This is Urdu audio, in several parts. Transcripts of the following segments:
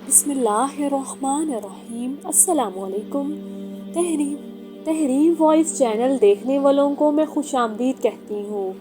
بسم اللہ الرحمن الرحیم۔ السلام علیکم۔ تحریم وائس چینل دیکھنے والوں کو میں خوش آمدید کہتی ہوں۔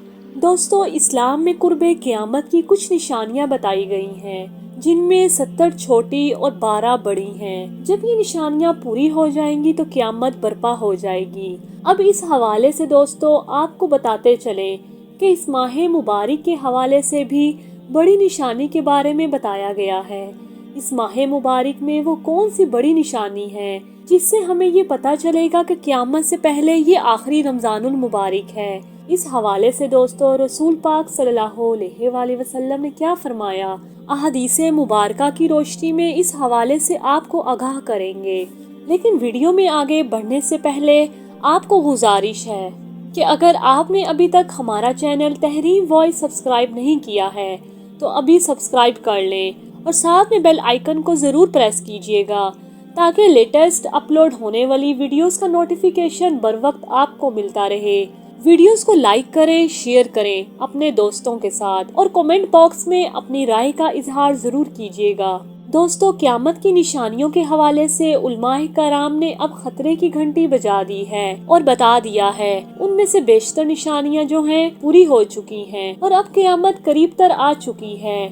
دوستو، اسلام میں قرب قیامت کی کچھ نشانیاں بتائی گئی ہیں، جن میں 70 چھوٹی اور 12 بڑی ہیں۔ جب یہ نشانیاں پوری ہو جائیں گی تو قیامت برپا ہو جائے گی۔ اب اس حوالے سے دوستو آپ کو بتاتے چلیں کہ اس ماہ مبارک کے حوالے سے بھی بڑی نشانی کے بارے میں بتایا گیا ہے۔ اس ماہ مبارک میں وہ کون سی بڑی نشانی ہے جس سے ہمیں یہ پتہ چلے گا کہ قیامت سے پہلے یہ آخری رمضان المبارک ہے؟ اس حوالے سے دوستو رسول پاک صلی اللہ علیہ وآلہ وسلم نے کیا فرمایا، احادیث مبارکہ کی روشنی میں اس حوالے سے آپ کو آگاہ کریں گے۔ لیکن ویڈیو میں آگے بڑھنے سے پہلے آپ کو گزارش ہے کہ اگر آپ نے ابھی تک ہمارا چینل تحریم وائس سبسکرائب نہیں کیا ہے تو ابھی سبسکرائب کر لیں اور ساتھ میں بیل آئیکن کو ضرور پریس کیجیے گا تاکہ لیٹسٹ اپلوڈ ہونے والی ویڈیوز کا نوٹیفیکیشن بر وقت آپ کو ملتا رہے۔ ویڈیوز کو لائک کریں، شیئر کریں اپنے دوستوں کے ساتھ اور کمنٹ باکس میں اپنی رائے کا اظہار ضرور کیجیے گا۔ دوستو، قیامت کی نشانیوں کے حوالے سے علماء کرام نے اب خطرے کی گھنٹی بجا دی ہے اور بتا دیا ہے ان میں سے بیشتر نشانیاں جو ہیں پوری ہو چکی ہیں اور اب قیامت قریب تر آ چکی ہے۔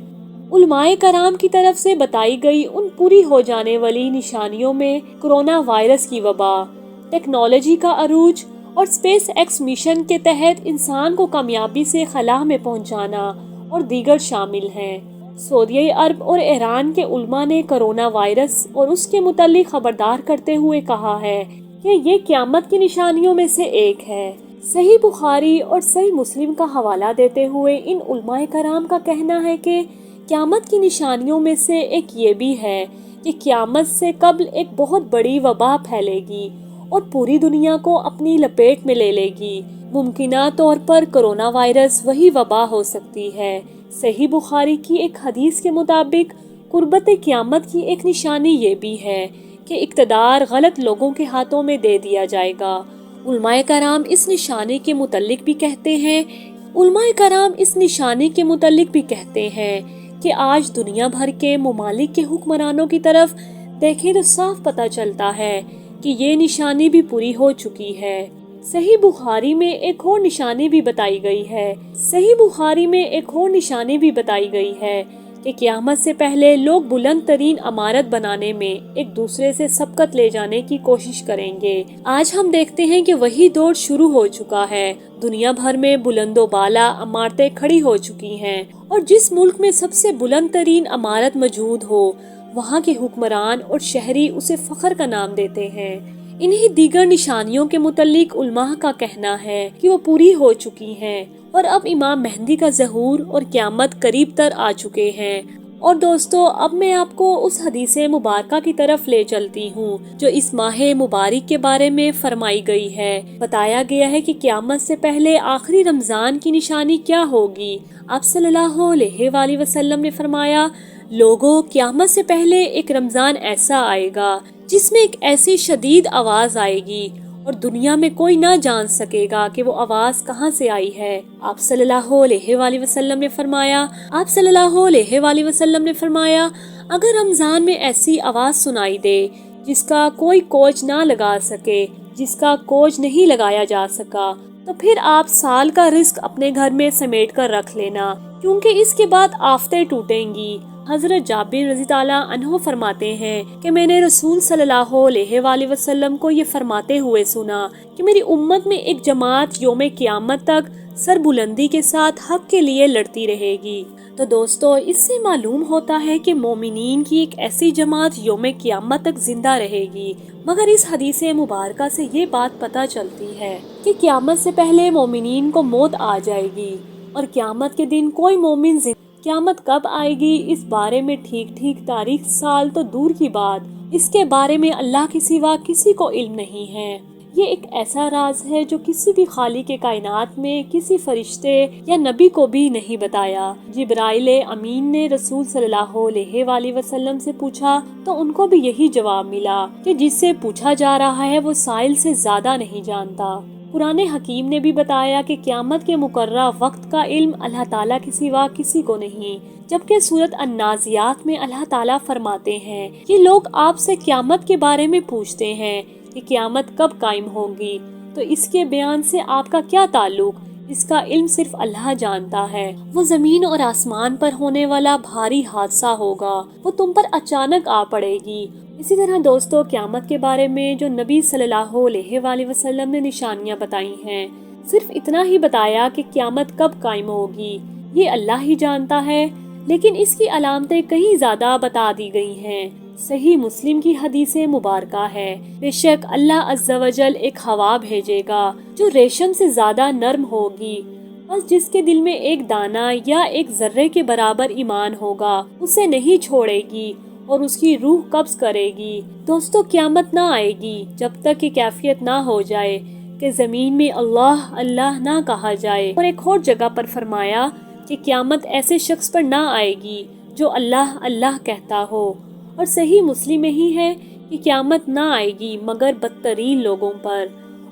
علماء کرام کی طرف سے بتائی گئی ان پوری ہو جانے والی نشانیوں میں کرونا وائرس کی وبا، ٹیکنالوجی کا عروج اور اسپیس ایکس مشن کے تحت انسان کو کامیابی سے خلا میں پہنچانا اور دیگر شامل ہیں۔ سعودی عرب اور ایران کے علماء نے کرونا وائرس اور اس کے متعلق خبردار کرتے ہوئے کہا ہے کہ یہ قیامت کی نشانیوں میں سے ایک ہے۔ صحیح بخاری اور صحیح مسلم کا حوالہ دیتے ہوئے ان علماء کرام کا کہنا ہے کہ قیامت کی نشانیوں میں سے ایک یہ بھی ہے کہ قیامت سے قبل ایک بہت بڑی وبا پھیلے گی اور پوری دنیا کو اپنی لپیٹ میں لے لے گی۔ ممکنہ طور پر کرونا وائرس وہی وبا ہو سکتی ہے۔ صحیح بخاری کی ایک حدیث کے مطابق قربت قیامت کی ایک نشانی یہ بھی ہے کہ اقتدار غلط لوگوں کے ہاتھوں میں دے دیا جائے گا۔ علماء کرام اس نشانی کے متعلق بھی کہتے ہیں کہ آج دنیا بھر کے ممالک کے حکمرانوں کی طرف دیکھیں تو صاف پتہ چلتا ہے کہ یہ نشانی بھی پوری ہو چکی ہے۔ صحیح بخاری میں ایک اور نشانی بھی بتائی گئی ہے کہ قیامت سے پہلے لوگ بلند ترین عمارت بنانے میں ایک دوسرے سے سبقت لے جانے کی کوشش کریں گے۔ آج ہم دیکھتے ہیں کہ وہی دور شروع ہو چکا ہے۔ دنیا بھر میں بلند و بالا عمارتیں کھڑی ہو چکی ہیں اور جس ملک میں سب سے بلند ترین عمارت موجود ہو وہاں کے حکمران اور شہری اسے فخر کا نام دیتے ہیں۔ انہی دیگر نشانیوں کے متعلق علماء کا کہنا ہے کہ وہ پوری ہو چکی ہیں اور اب امام مہدی کا ظہور اور قیامت قریب تر آ چکے ہیں۔ اور دوستو، اب میں آپ کو اس حدیث مبارکہ کی طرف لے چلتی ہوں جو اس ماہ مبارک کے بارے میں فرمائی گئی ہے۔ بتایا گیا ہے کہ قیامت سے پہلے آخری رمضان کی نشانی کیا ہوگی۔ آپ صلی اللہ علیہ وآلہ وسلم نے فرمایا، لوگوں، قیامت سے پہلے ایک رمضان ایسا آئے گا جس میں ایک ایسی شدید آواز آئے گی اور دنیا میں کوئی نہ جان سکے گا کہ وہ آواز کہاں سے آئی ہے۔ آپ صلی اللہ علیہ وآلہ وسلم نے فرمایا، اگر رمضان میں ایسی آواز سنائی دے جس کا کوئی کوچ نہ لگا سکے، جس کا کوچ نہیں لگایا جا سکا، تو پھر آپ سال کا رزق اپنے گھر میں سمیٹ کر رکھ لینا، کیونکہ اس کے بعد آفتیں ٹوٹیں گی۔ حضرت جابر رضی اللہ عنہ فرماتے ہیں کہ میں نے رسول صلی اللہ علیہ وآلہ وسلم کو یہ فرماتے ہوئے سنا کہ میری امت میں ایک جماعت یوم قیامت تک سر بلندی کے ساتھ حق کے لیے لڑتی رہے گی۔ تو دوستو، اس سے معلوم ہوتا ہے کہ مومنین کی ایک ایسی جماعت یوم قیامت تک زندہ رہے گی۔ مگر اس حدیث مبارکہ سے یہ بات پتہ چلتی ہے کہ قیامت سے پہلے مومنین کو موت آ جائے گی اور قیامت کے دن کوئی مومن قیامت کب آئے گی اس بارے میں ٹھیک تاریخ سال تو دور کی بات، اس کے بارے میں اللہ کے سوا کسی کو علم نہیں ہے۔ یہ ایک ایسا راز ہے جو کسی بھی خالق کائنات میں کسی فرشتے یا نبی کو بھی نہیں بتایا۔ جبرائیل امین نے رسول صلی اللہ علیہ وآلہ وسلم سے پوچھا تو ان کو بھی یہی جواب ملا کہ جس سے پوچھا جا رہا ہے وہ سائل سے زیادہ نہیں جانتا۔ قرآن حکیم نے بھی بتایا کہ قیامت کے مقررہ وقت کا علم اللہ تعالیٰ کے سوا کسی کو نہیں، جبکہ سورۃ النازعات میں اللہ تعالیٰ فرماتے ہیں کہ لوگ آپ سے قیامت کے بارے میں پوچھتے ہیں کہ قیامت کب قائم ہوگی، تو اس کے بیان سے آپ کا کیا تعلق؟ اس کا علم صرف اللہ جانتا ہے۔ وہ زمین اور آسمان پر ہونے والا بھاری حادثہ ہوگا، وہ تم پر اچانک آ پڑے گی۔ اسی طرح دوستو، قیامت کے بارے میں جو نبی صلی اللہ علیہ وآلہ وسلم نے نشانیاں بتائی ہیں، صرف اتنا ہی بتایا کہ قیامت کب قائم ہوگی یہ اللہ ہی جانتا ہے، لیکن اس کی علامتیں کہیں زیادہ بتا دی گئی ہیں۔ صحیح مسلم کی حدیث مبارکہ ہے، بے شک اللہ عز و جل ایک ہوا بھیجے گا جو ریشم سے زیادہ نرم ہوگی، بس جس کے دل میں ایک دانہ یا ایک ذرے کے برابر ایمان ہوگا اسے نہیں چھوڑے گی اور اس کی روح قبض کرے گی۔ دوستو، قیامت نہ آئے گی جب تک یہ کیفیت نہ ہو جائے کہ زمین میں اللہ اللہ نہ کہا جائے۔ اور ایک اور جگہ پر فرمایا کہ قیامت ایسے شخص پر نہ آئے گی جو اللہ اللہ کہتا ہو، اور صحیح مسلم میں ہی ہے کہ قیامت نہ آئے گی مگر بدترین لوگوں پر۔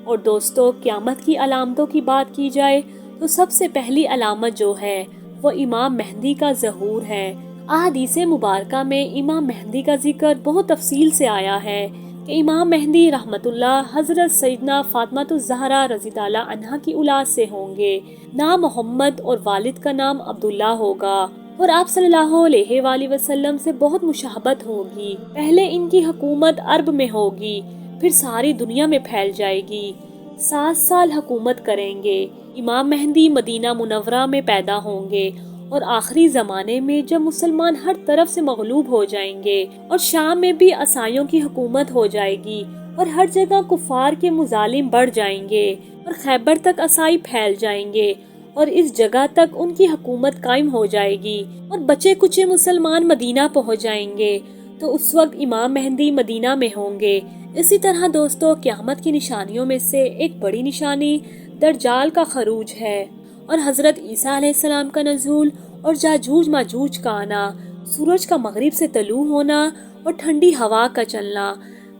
اور دوستو، قیامت کی علامتوں کی بات کی جائے تو سب سے پہلی علامت جو ہے وہ امام مہدی کا ظہور ہے۔ احادیث مبارکہ میں امام مہدی کا ذکر بہت تفصیل سے آیا ہے کہ امام مہدی رحمت اللہ حضرت سیدنا فاطمہ الزہرا رضی اللہ عنہا کی اولاد سے ہوں گے۔ نام محمد اور والد کا نام عبداللہ ہوگا، اور آپ صلی اللہ علیہ وآلہ وسلم سے بہت مشابہت ہوگی۔ پہلے ان کی حکومت عرب میں ہوگی، پھر ساری دنیا میں پھیل جائے گی۔ 7 سال حکومت کریں گے۔ امام مہدی مدینہ منورہ میں پیدا ہوں گے، اور آخری زمانے میں جب مسلمان ہر طرف سے مغلوب ہو جائیں گے اور شام میں بھی عیسائیوں کی حکومت ہو جائے گی اور ہر جگہ کفار کے مظالم بڑھ جائیں گے اور خیبر تک عیسائی پھیل جائیں گے اور اس جگہ تک ان کی حکومت قائم ہو جائے گی اور بچے کچے مسلمان مدینہ پہنچ جائیں گے، تو اس وقت امام مہدی مدینہ میں ہوں گے۔ اسی طرح دوستو، قیامت کی نشانیوں میں سے ایک بڑی نشانی دجال کا خروج ہے، اور حضرت عیسیٰ علیہ السلام کا نزول، اور یاجوج ماجوج کا آنا، سورج کا مغرب سے طلوع ہونا اور ٹھنڈی ہوا کا چلنا،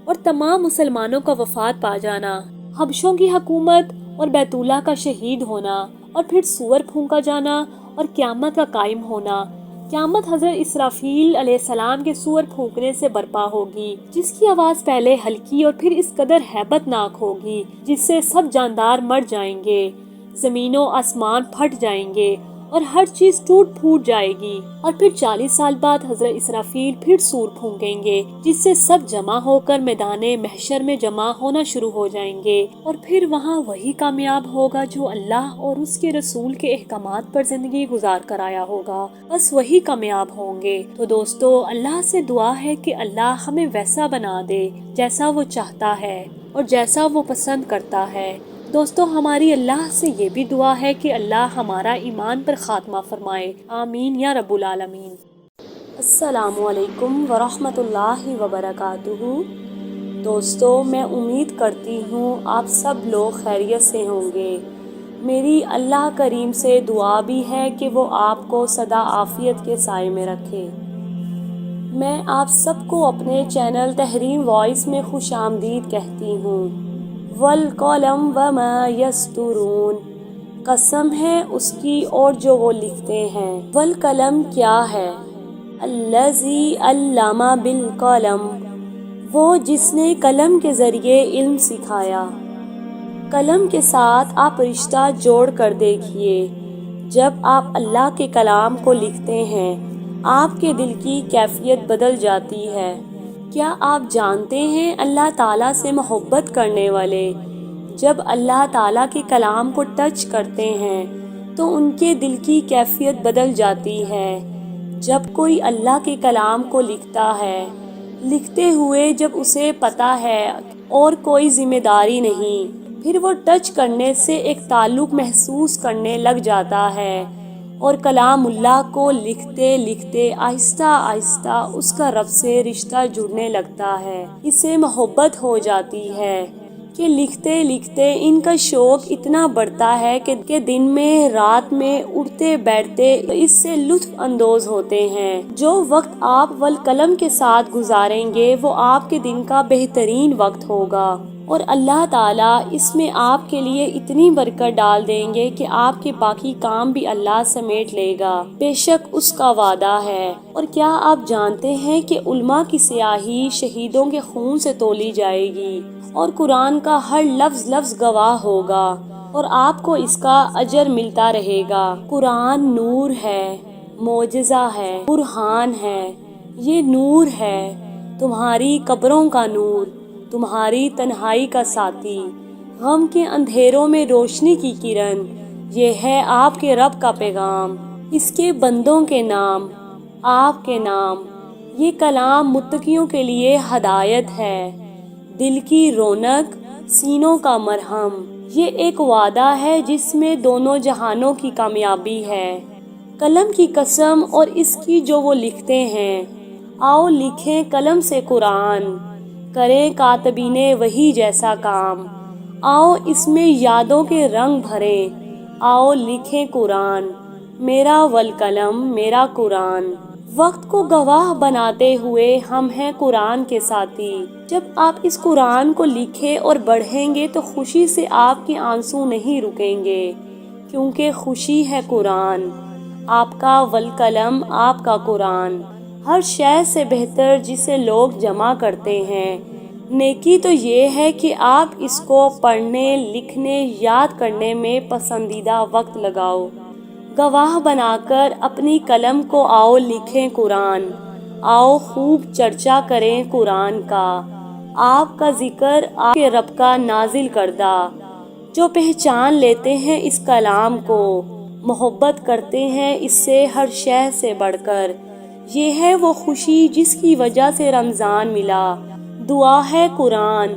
اور تمام مسلمانوں کا وفات پا جانا، حبشوں کی حکومت اور بیت اللہ کا شہید ہونا، اور پھر سور پھونکا جانا اور قیامت کا قائم ہونا۔ قیامت حضرت اسرافیل علیہ السلام کے سور پھونکنے سے برپا ہوگی، جس کی آواز پہلے ہلکی اور پھر اس قدر ہیبت ناک ہوگی جس سے سب جاندار مر جائیں گے، زمین و آسمان پھٹ جائیں گے اور ہر چیز ٹوٹ پھوٹ جائے گی، اور پھر 40 سال بعد حضرت اسرافیل پھر سور پھونکیں گے جس سے سب جمع ہو کر میدان محشر میں جمع ہونا شروع ہو جائیں گے، اور پھر وہاں وہی کامیاب ہوگا جو اللہ اور اس کے رسول کے احکامات پر زندگی گزار کر آیا ہوگا، بس وہی کامیاب ہوں گے۔ تو دوستو، اللہ سے دعا ہے کہ اللہ ہمیں ویسا بنا دے جیسا وہ چاہتا ہے اور جیسا وہ پسند کرتا ہے۔ دوستو، ہماری اللہ سے یہ بھی دعا ہے کہ اللہ ہمارا ایمان پر خاتمہ فرمائے، آمین یا رب العالمین۔ السلام علیکم ورحمۃ اللہ وبرکاتہ۔ دوستو، میں امید کرتی ہوں آپ سب لوگ خیریت سے ہوں گے۔ میری اللہ کریم سے دعا بھی ہے کہ وہ آپ کو سدا عافیت کے سائے میں رکھے۔ میں آپ سب کو اپنے چینل تحریم وائس میں خوش آمدید کہتی ہوں۔ والقلم وما یسطرون، قسم ہے اس کی اور جو وہ لکھتے ہیں۔ والقلم کیا ہے؟ الذی علم بالقلم، وہ جس نے قلم کے ذریعے علم سکھایا۔ قلم کے ساتھ آپ رشتہ جوڑ کر دیکھیے، جب آپ اللہ کے کلام کو لکھتے ہیں آپ کے دل کی کیفیت بدل جاتی ہے۔ کیا آپ جانتے ہیں اللہ تعالیٰ سے محبت کرنے والے جب اللہ تعالیٰ کے کلام کو ٹچ کرتے ہیں تو ان کے دل کی کیفیت بدل جاتی ہے۔ جب کوئی اللہ کے کلام کو لکھتا ہے، لکھتے ہوئے جب اسے پتہ ہے اور کوئی ذمہ داری نہیں، پھر وہ ٹچ کرنے سے ایک تعلق محسوس کرنے لگ جاتا ہے، اور کلام اللہ کو لکھتے لکھتے آہستہ آہستہ اس کا رب سے رشتہ جڑنے لگتا ہے، اسے محبت ہو جاتی ہے کہ لکھتے لکھتے ان کا شوق اتنا بڑھتا ہے کہ دن میں رات میں اٹھتے بیٹھتے اس سے لطف اندوز ہوتے ہیں۔ جو وقت آپ والقلم کے ساتھ گزاریں گے وہ آپ کے دن کا بہترین وقت ہوگا۔ اور اللہ تعالیٰ اس میں آپ کے لیے اتنی برکت ڈال دیں گے کہ آپ کے باقی کام بھی اللہ سمیٹ لے گا، بے شک اس کا وعدہ ہے۔ اور کیا آپ جانتے ہیں کہ علماء کی سیاہی شہیدوں کے خون سے تولی جائے گی اور قرآن کا ہر لفظ لفظ گواہ ہوگا اور آپ کو اس کا اجر ملتا رہے گا۔ قرآن نور ہے، معجزہ ہے، برہان ہے۔ یہ نور ہے، تمہاری قبروں کا نور، تمہاری تنہائی کا ساتھی، غم کے اندھیروں میں روشنی کی کرن۔ یہ ہے آپ کے رب کا پیغام، اس کے بندوں کے نام، آپ کے نام۔ یہ کلام متقیوں کے لیے ہدایت ہے، دل کی رونق، سینوں کا مرہم۔ یہ ایک وعدہ ہے جس میں دونوں جہانوں کی کامیابی ہے۔ قلم کی قسم اور اس کی جو وہ لکھتے ہیں، آؤ لکھیں قلم سے قرآن، کریں کاتبین وہی جیسا کام۔ آؤ اس میں یادوں کے رنگ بھریں، آؤ لکھیں قرآن، میرا والقلم میرا قرآن۔ وقت کو گواہ بناتے ہوئے ہم ہیں قرآن کے ساتھی۔ جب آپ اس قرآن کو لکھیں اور پڑھیں گے تو خوشی سے آپ کے آنسو نہیں رکیں گے، کیونکہ خوشی ہے قرآن آپ کا، والقلم آپ کا قرآن۔ ہر شے سے بہتر جسے لوگ جمع کرتے ہیں، نیکی تو یہ ہے کہ آپ اس کو پڑھنے، لکھنے، یاد کرنے میں پسندیدہ وقت لگاؤ۔ گواہ بنا کر اپنی قلم کو آؤ لکھیں قرآن، آؤ خوب چرچا کریں قرآن کا۔ آپ کا ذکر آپ کے رب کا نازل کردہ، جو پہچان لیتے ہیں اس کلام کو، محبت کرتے ہیں اس سے ہر شے سے بڑھ کر۔ یہ ہے وہ خوشی جس کی وجہ سے رمضان ملا۔ دعا ہے قرآن،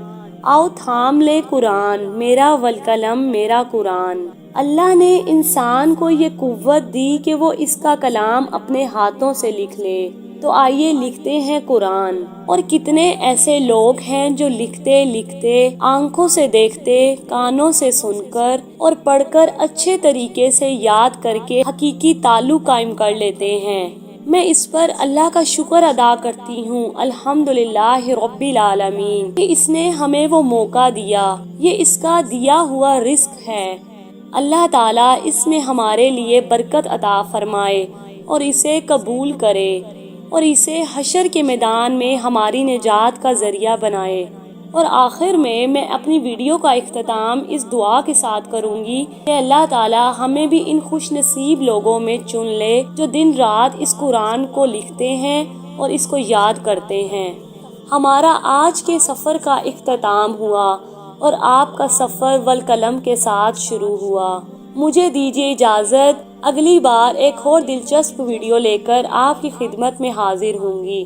آؤ تھام لے قرآن، میرا والقلم میرا قرآن۔ اللہ نے انسان کو یہ قوت دی کہ وہ اس کا کلام اپنے ہاتھوں سے لکھ لے، تو آئیے لکھتے ہیں قرآن۔ اور کتنے ایسے لوگ ہیں جو لکھتے لکھتے، آنکھوں سے دیکھتے، کانوں سے سن کر اور پڑھ کر اچھے طریقے سے یاد کر کے حقیقی تعلق قائم کر لیتے ہیں۔ میں اس پر اللہ کا شکر ادا کرتی ہوں، الحمدللہ رب العالمین، کہ اس نے ہمیں وہ موقع دیا۔ یہ اس کا دیا ہوا رزق ہے۔ اللہ تعالیٰ اس میں ہمارے لیے برکت عطا فرمائے اور اسے قبول کرے اور اسے حشر کے میدان میں ہماری نجات کا ذریعہ بنائے۔ اور آخر میں اپنی ویڈیو کا اختتام اس دعا کے ساتھ کروں گی کہ اللہ تعالیٰ ہمیں بھی ان خوش نصیب لوگوں میں چن لے جو دن رات اس قرآن کو لکھتے ہیں اور اس کو یاد کرتے ہیں۔ ہمارا آج کے سفر کا اختتام ہوا اور آپ کا سفر والقلم کے ساتھ شروع ہوا۔ مجھے دیجیے اجازت، اگلی بار ایک اور دلچسپ ویڈیو لے کر آپ کی خدمت میں حاضر ہوں گی۔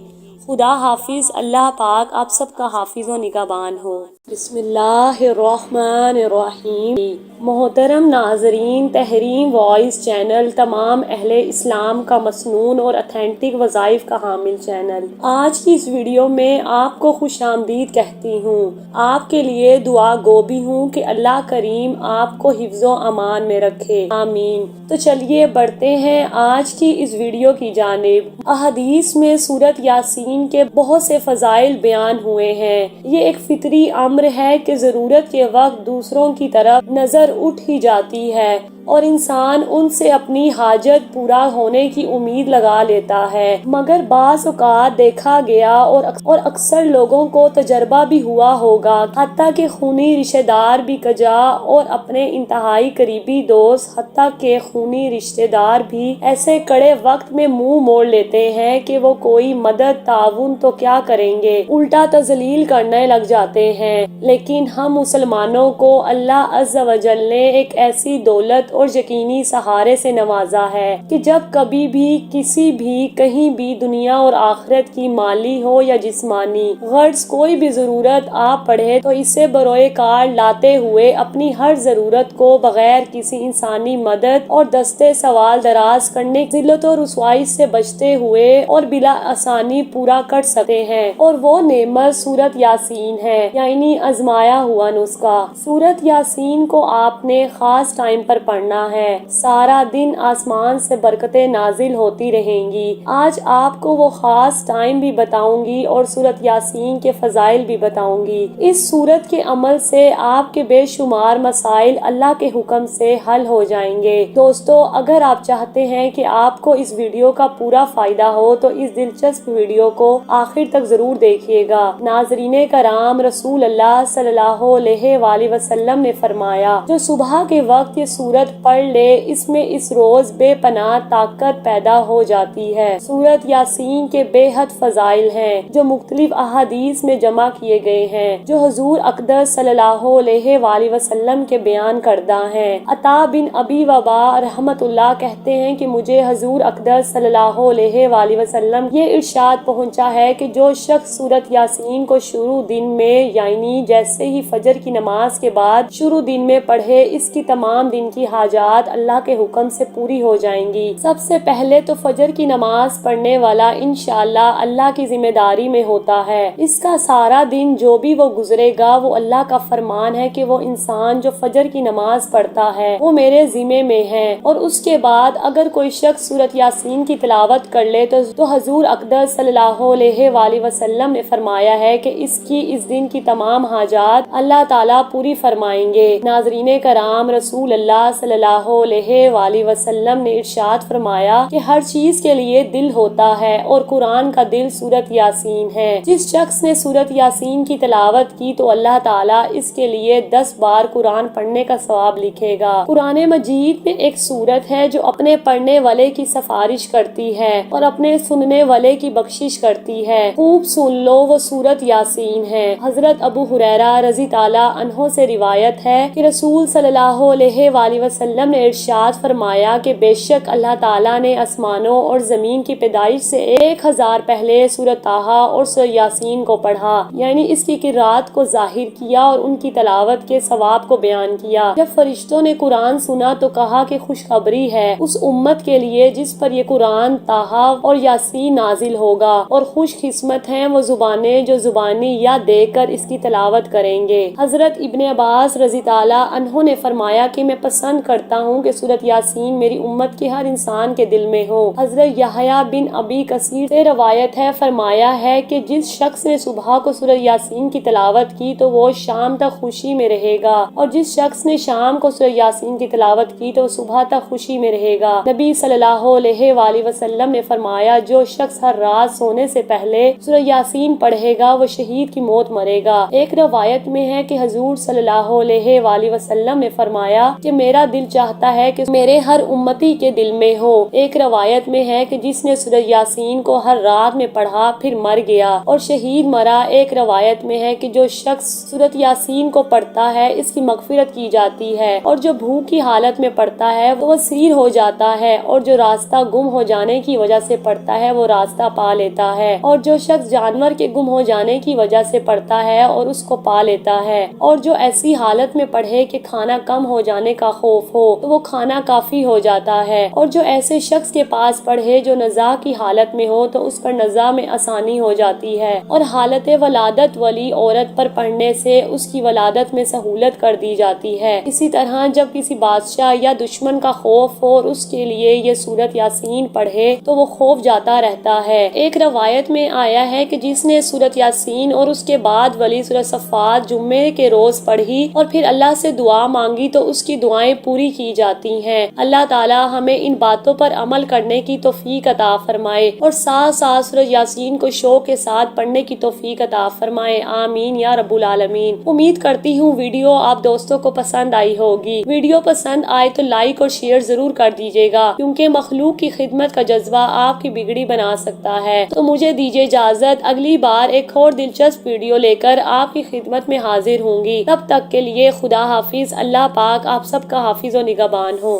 خدا حافظ۔ اللہ پاک آپ سب کا حافظ و نگہبان ہو۔ بسم اللہ الرحمن الرحیم۔ محترم ناظرین، تحریم وائس چینل تمام اہل اسلام کا مسنون اور اتھینٹک وظائف کا حامل چینل۔ آج کی اس ویڈیو میں آپ کو خوش آمدید کہتی ہوں، آپ کے لیے دعا گو بھی ہوں کہ اللہ کریم آپ کو حفظ و امان میں رکھے، آمین۔ تو چلیے بڑھتے ہیں آج کی اس ویڈیو کی جانب۔ احادیث میں سورۃ یاسین کے بہت سے فضائل بیان ہوئے ہیں۔ یہ ایک فطری امر ہے کہ ضرورت کے وقت دوسروں کی طرف نظر اٹھ ہی جاتی ہے اور انسان ان سے اپنی حاجت پورا ہونے کی امید لگا لیتا ہے، مگر بعض اوقات دیکھا گیا اور اکثر لوگوں کو تجربہ بھی ہوا ہوگا، حتیٰ کہ خونی رشتہ دار بھی کجا اور اپنے انتہائی قریبی دوست، حتیٰ کہ خونی رشتہ دار بھی ایسے کڑے وقت میں منہ موڑ لیتے ہیں کہ وہ کوئی مدد تعاون تو کیا کریں گے، الٹا تذلیل کرنے لگ جاتے ہیں۔ لیکن ہم مسلمانوں کو اللہ عز و جل نے ایک ایسی دولت اور یقینی سہارے سے نوازا ہے کہ جب کبھی بھی کسی بھی کہیں بھی دنیا اور آخرت کی مالی ہو یا جسمانی غرض کوئی بھی ضرورت آ پڑے تو اسے بروئے کار لاتے ہوئے اپنی ہر ضرورت کو بغیر کسی انسانی مدد اور دستے سوال دراز کرنے ذلت و رسوائی سے بچتے ہوئے اور بلا آسانی پورا کر سکتے ہیں، اور وہ نعمت سورۃ یاسین ہے، یعنی آزمایا ہوا نسخہ۔ سورۃ یاسین کو آپ نے خاص ٹائم پر پڑھنا پڑھنا ہے، سارا دن آسمان سے برکتیں نازل ہوتی رہیں گی۔ آج آپ کو وہ خاص ٹائم بھی بتاؤں گی اور سورۃ یاسین کے فضائل بھی بتاؤں گی۔ اس سورت کے عمل سے آپ کے بے شمار مسائل اللہ کے حکم سے حل ہو جائیں گے۔ دوستو، اگر آپ چاہتے ہیں کہ آپ کو اس ویڈیو کا پورا فائدہ ہو تو اس دلچسپ ویڈیو کو آخر تک ضرور دیکھیے گا۔ ناظرین کرام، رسول اللہ صلی اللہ علیہ وآلہ وسلم نے فرمایا، جو صبح کے وقت یہ سورت پڑھ لے اس میں اس روز بے پناہ طاقت پیدا ہو جاتی ہے۔ سورت یاسین کے بے حد فضائل ہیں جو مختلف احادیث میں جمع کیے گئے ہیں، جو حضور اقدس صلی اللہ علیہ وآلہ وسلم کے بیان کردہ ہیں۔ عطا بن ابی وبا رحمت اللہ کہتے ہیں کہ مجھے حضور اقدس صلی اللہ علیہ وآلہ وسلم یہ ارشاد پہنچا ہے کہ جو شخص سورت یاسین کو شروع دن میں یعنی جیسے ہی فجر کی نماز کے بعد شروع دن میں پڑھے، اس کی تمام دن کی حاجات اللہ کے حکم سے پوری ہو جائیں گی۔ سب سے پہلے تو فجر کی نماز پڑھنے والا انشاءاللہ اللہ کی ذمہ داری میں ہوتا ہے۔ اس کا سارا دن جو بھی وہ گزرے گا وہ اللہ کا فرمان ہے کہ وہ انسان جو فجر کی نماز پڑھتا ہے وہ میرے ذمے میں ہے۔ اور اس کے بعد اگر کوئی شخص سورت یاسین کی تلاوت کر لے تو حضور اقدس صلی اللہ علیہ وآلہ وسلم نے فرمایا ہے کہ اس دن کی تمام حاجات اللہ تعالیٰ پوری فرمائیں گے۔ ناظرین کرام، رسول اللہ صلی اللہ علیہ وآلہ وسلم نے ارشاد فرمایا کہ ہر چیز کے لیے دل ہوتا ہے اور قرآن کا دل سورت یاسین ہے۔ جس شخص نے سورت یاسین کی تلاوت کی تو اللہ تعالیٰ اس کے لیے 10 بار قرآن پڑھنے کا ثواب لکھے گا۔ قرآن مجید میں ایک سورت ہے جو اپنے پڑھنے والے کی سفارش کرتی ہے اور اپنے سننے والے کی بخشش کرتی ہے۔ خوب سن لو، وہ سورت یاسین ہے۔ حضرت ابو ہریرہ رضی اللہ عنہ سے روایت ہے کہ رسول صلی اللہ علیہ وآلہ وسلم نے ارشاد فرمایا کہ بے شک اللہ تعالیٰ نے آسمانوں اور زمین کی پیدائش سے 1000 پہلے سورت طٰہٰ اور سورت یاسین کو پڑھا، یعنی اس کی قرات کو ظاہر کیا اور ان کی تلاوت کے ثواب کو بیان کیا۔ جب فرشتوں نے قرآن سنا تو کہا کہ خوشخبری ہے اس امت کے لیے جس پر یہ قرآن طٰہٰ اور یاسین نازل ہوگا، اور خوش قسمت ہیں وہ زبانیں جو زبانی یاد دے کر اس کی تلاوت کریں گے۔ حضرت ابن عباس رضی اللہ عنہ نے فرمایا کہ میں پسند کرتا ہوں کہ سورت یاسین میری امت کے ہر انسان کے دل میں ہو۔ حضرت یحییٰ بن ابی کثیر سے روایت ہے، فرمایا ہے کہ جس شخص نے صبح کو سورت یاسین کی تلاوت کی تو وہ شام تک خوشی میں رہے گا، اور جس شخص نے شام کو سورت یاسین کی تلاوت کی تو صبح تک خوشی میں رہے گا۔ نبی صلی اللہ علیہ وآلہ وسلم نے فرمایا، جو شخص ہر رات سونے سے پہلے سورۃ یاسین پڑھے گا وہ شہید کی موت مرے گا۔ ایک روایت میں ہے کہ حضور صلی اللہ علیہ وآلہ وسلم نے فرمایا کہ میرا دل چاہتا ہے کہ میرے ہر امتی کے دل میں ہو۔ ایک روایت میں ہے کہ جس نے سورۃ یاسین کو ہر رات میں پڑھا پھر مر گیا اور شہید مرا۔ ایک روایت میں ہے کہ جو شخص سورۃ یاسین کو پڑھتا ہے اس کی مغفرت کی جاتی ہے، اور جو بھوک کی حالت میں پڑھتا ہے وہ سیر ہو جاتا ہے، اور جو راستہ گم ہو جانے کی وجہ سے پڑھتا ہے وہ راستہ پا لیتا ہے، اور جو شخص جانور کے گم ہو جانے کی وجہ سے پڑھتا ہے اور اس کو پا لیتا ہے، اور جو ایسی حالت میں پڑھے کہ کھانا کم ہو جانے کا خوف ہو تو وہ کھانا کافی ہو جاتا ہے، اور جو ایسے شخص کے پاس پڑھے جو نزاع کی حالت میں ہو تو اس پر نزاع میں آسانی ہو جاتی ہے، اور حالت ولادت والی عورت پر پڑھنے سے اس کی ولادت میں سہولت کر دی جاتی ہے۔ اسی طرح جب کسی بادشاہ یا دشمن کا خوف ہو اور اس کے لیے یہ سورت یاسین پڑھے تو وہ خوف جاتا رہتا ہے۔ ایک روایت میں آیا ہے کہ جس نے سورت یاسین اور اس کے بعد والی سورت صفات جمعے کے روز پڑھی اور پھر اللہ سے دعا مانگی تو اس کی دعائیں پوری کی جاتی ہیں۔ اللہ تعالی ہمیں ان باتوں پر عمل کرنے کی توفیق عطا فرمائے اور ساتھ ساتھ سورت یاسین کو شوق کے ساتھ پڑھنے کی توفیق عطا فرمائے، آمین یا رب العالمین۔ امید کرتی ہوں ویڈیو آپ دوستوں کو پسند آئی ہوگی۔ ویڈیو پسند آئے تو لائک اور شیئر ضرور کر دیجیے گا، کیونکہ مخلوق کی خدمت کا جذبہ آپ کی بگڑی بنا سکتا ہے۔ تو مجھے دیجیے اجازت، اگلی بار ایک اور دلچسپ ویڈیو لے کر آپ کی خدمت میں حاضر ہوں گی۔ تب تک کے لیے خدا حافظ۔ اللہ پاک آپ سب کا حافظ و نگہبان ہو۔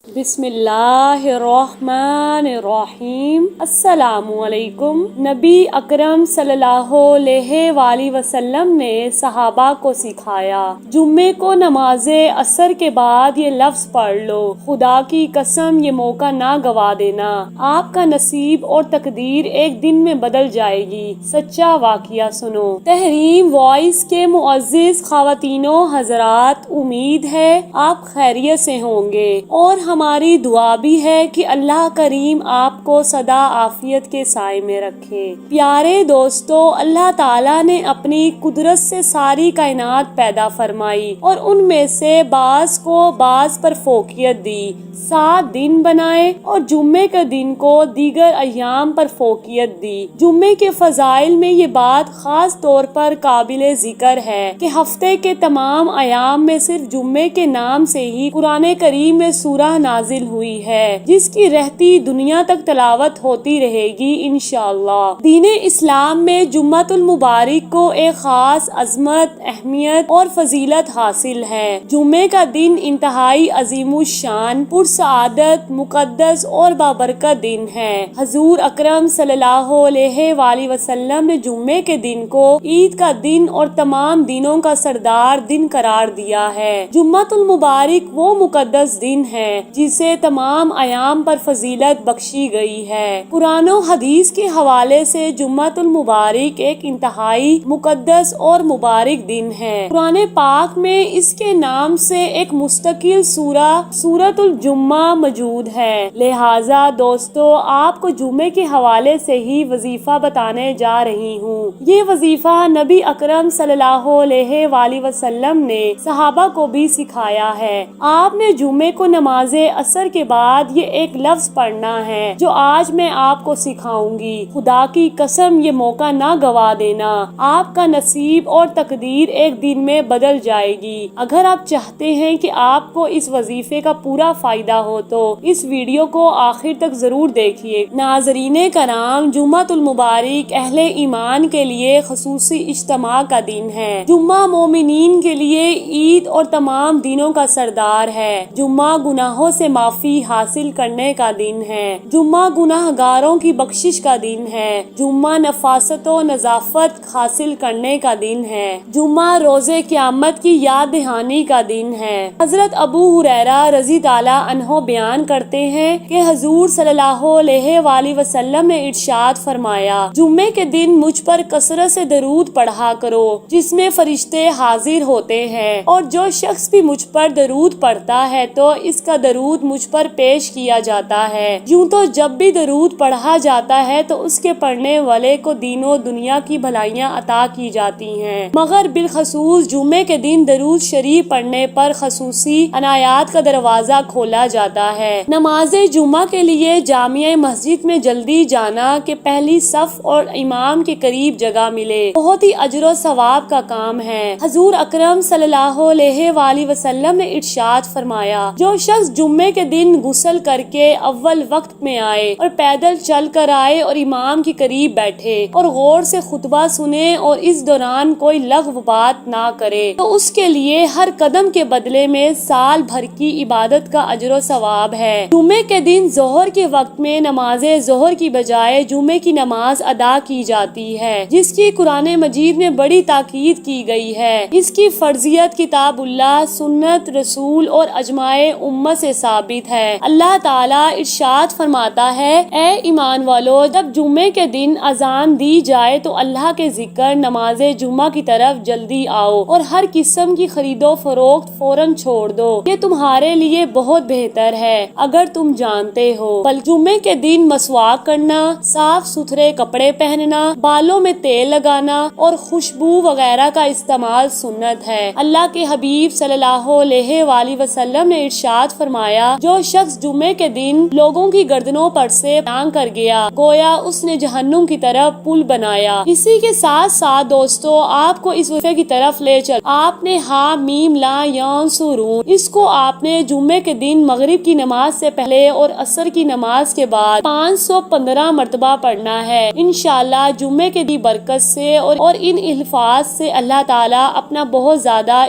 بسم اللہ الرحمن الرحیم۔ السلام علیکم۔ نبی اکرم صلی اللہ علیہ وآلہ وسلم نے صحابہ کو سکھایا، جمعے کو نماز عصر کے بعد یہ لفظ پڑھ لو، خدا کی قسم یہ موقع نہ گوا دینا، آپ کا نصیب اور تقدیر ایک دن میں بدل جائے گی۔ سچا واقعہ سنو۔ تحریم وائس کے معزز خواتین و حضرات، امید ہے آپ خیریت سے ہوں گے، اور ہماری دعا بھی ہے کہ اللہ کریم آپ کو سدا عافیت کے سائے میں رکھے۔ پیارے دوستو، اللہ تعالیٰ نے اپنی قدرت سے ساری کائنات پیدا فرمائی اور ان میں سے بعض کو بعض پر فوقیت دی، 7 دن بنائے اور جمعے کے دن کو دیگر ایام پر فوقیت دی۔ جمعے کے فضائل میں یہ بات خاص طور پر قابل ذکر ہے کہ ہفتے کے تمام ایام میں صرف جمعے کے نام سے ہی قرآن کریم میں سورہ نازل ہوئی ہے، جس کی رہتی دنیا تک تلاوت ہوتی رہے گی انشاءاللہ۔ دین اسلام میں جمعۃ المبارک کو ایک خاص عظمت، اہمیت اور فضیلت حاصل ہے۔ جمعے کا دن انتہائی عظیم الشان، پرسعادت، مقدس اور بابرکت دن ہے۔ حضور اکرم صلی اللہ علیہ وآلہ وسلم نے جمعے کے دن کو عید کا دن اور تمام دنوں کا سردار دن قرار دیا ہے۔ جمعۃ المبارک وہ مقدس دن ہے جسے تمام ایام پر فضیلت بخشی گئی ہے۔ قرآن و حدیث کے حوالے سے جمعۃ المبارک ایک انتہائی مقدس اور مبارک دن ہے۔ قرآن پاک میں اس کے نام سے ایک مستقل سورہ سورۃ الجمعہ موجود ہے۔ لہٰذا دوستو، آپ کو جمعے کے حوالے سے ہی وظیفہ بتانے جا رہی ہوں۔ یہ وظیفہ نبی اکرم صلی اللہ علیہ وآلہ وسلم نے صحابہ کو بھی سکھایا ہے۔ آپ نے جمعے کو نماز عصر کے بعد یہ ایک لفظ پڑھنا ہے جو آج میں آپ کو سکھاؤں گی۔ خدا کی قسم یہ موقع نہ گوا دینا، آپ کا نصیب اور تقدیر ایک دن میں بدل جائے گی۔ اگر آپ چاہتے ہیں کہ آپ کو اس وظیفے کا پورا فائدہ ہو تو اس ویڈیو کو آخر تک ضرور دیکھیے۔ ناظرین کرام، جمعۃ المبارک اہل ایمان کے لیے خصوصی اجتماع کا دن ہے۔ جمعہ مومنین کے لیے عید اور تمام دنوں کا سردار ہے۔ جمعہ گناہوں سے معافی حاصل کرنے کا دن ہے۔ جمعہ گناہ گاروں کی بخشش کا دن ہے۔ جمعہ نفاست و نظافت حاصل کرنے کا دن ہے۔ جمعہ روز قیامت کی یاد دہانی کا دن ہے۔ حضرت ابو ہریرہ رضی اللہ عنہ بیان کرتے ہیں کہ حضور صلی اللہ علیہ وآلہ وسلم نے ارشاد فرمایا، جمعے کے دن مجھ پر کثرت سے درود پڑھا کرو جس میں فرشتے حاضر ہوتے ہیں، اور جو شخص بھی مجھ پر درود پڑھتا ہے تو اس کا درود مجھ پر پیش کیا جاتا ہے۔ یوں تو جب بھی درود پڑھا جاتا ہے تو اس کے پڑھنے والے کو دین و دنیا کی بھلائیاں عطا کی جاتی ہیں، مگر بالخصوص جمعے کے دن درود شریف پڑھنے پر خصوصی عنایات کا دروازہ کھولا جاتا ہے۔ نماز جمعہ کے لیے جامع مسجد میں جلدی جانا کہ پہلی صف اور امام کے قریب جگہ ملے بہت ہی اجر و ثواب کا کام ہے۔ حضور اکرم صلی اللہ علیہ وآلہ وسلم نے ارشاد فرمایا، جو شخص جمعے کے دن غسل کر کے اول وقت میں آئے اور پیدل چل کر آئے اور امام کے قریب بیٹھے اور غور سے خطبہ سنے اور اس دوران کوئی لغو بات نہ کرے تو اس کے لیے ہر قدم کے بدلے میں سال بھر کی عبادت کا اجر و ثواب ہے۔ جمعے کے دن ظہر کے وقت میں نماز ظہر کی بجائے جمعے کی نماز ادا کی جاتی ہے، جس کی قرآن مجید میں بڑی تاکید کی گئی ہے۔ اس کی فرضیت کتاب اللہ، سنت رسول اور اجماع امت سے ثابت ہے۔ اللہ تعالیٰ ارشاد فرماتا ہے، اے ایمان والو، جب جمعے کے دن اذان دی جائے تو اللہ کے ذکر نماز جمعہ کی طرف جلدی آؤ اور ہر قسم کی خرید و فروخت فوراً چھوڑ دو، یہ تمہارے لیے بہت بہتر ہے اگر تم جانتے ہو۔ بل جمعے کے دن مسواک کرنا، صاف ستھرے کپڑے پہننا، بالوں میں تیل لگانا اور خوشبو وغیرہ کا استعمال سنت ہے۔ اللہ کے حبیب صلی اللہ علیہ وآلہ وسلم نے ارشاد فرمایا، جو شخص جمعے کے دن لوگوں کی گردنوں پر سے لانگ کر گیا گویا اس نے جہنم کی طرف پل بنایا۔ اسی کے ساتھ ساتھ دوستو، آپ کو اس وظیفے کی طرف لے چل، آپ نے ہا میم لا ینصرون، اس کو آپ نے جمعے کے دن مغرب کی نماز سے پہلے اور عصر کی نماز کے بعد 515 مرتبہ پڑھنا ہے۔ انشاءاللہ جمعے کے دی برکت سے اور ان الفاظ سے اللہ تعالیٰ اپنا بہت زیادہ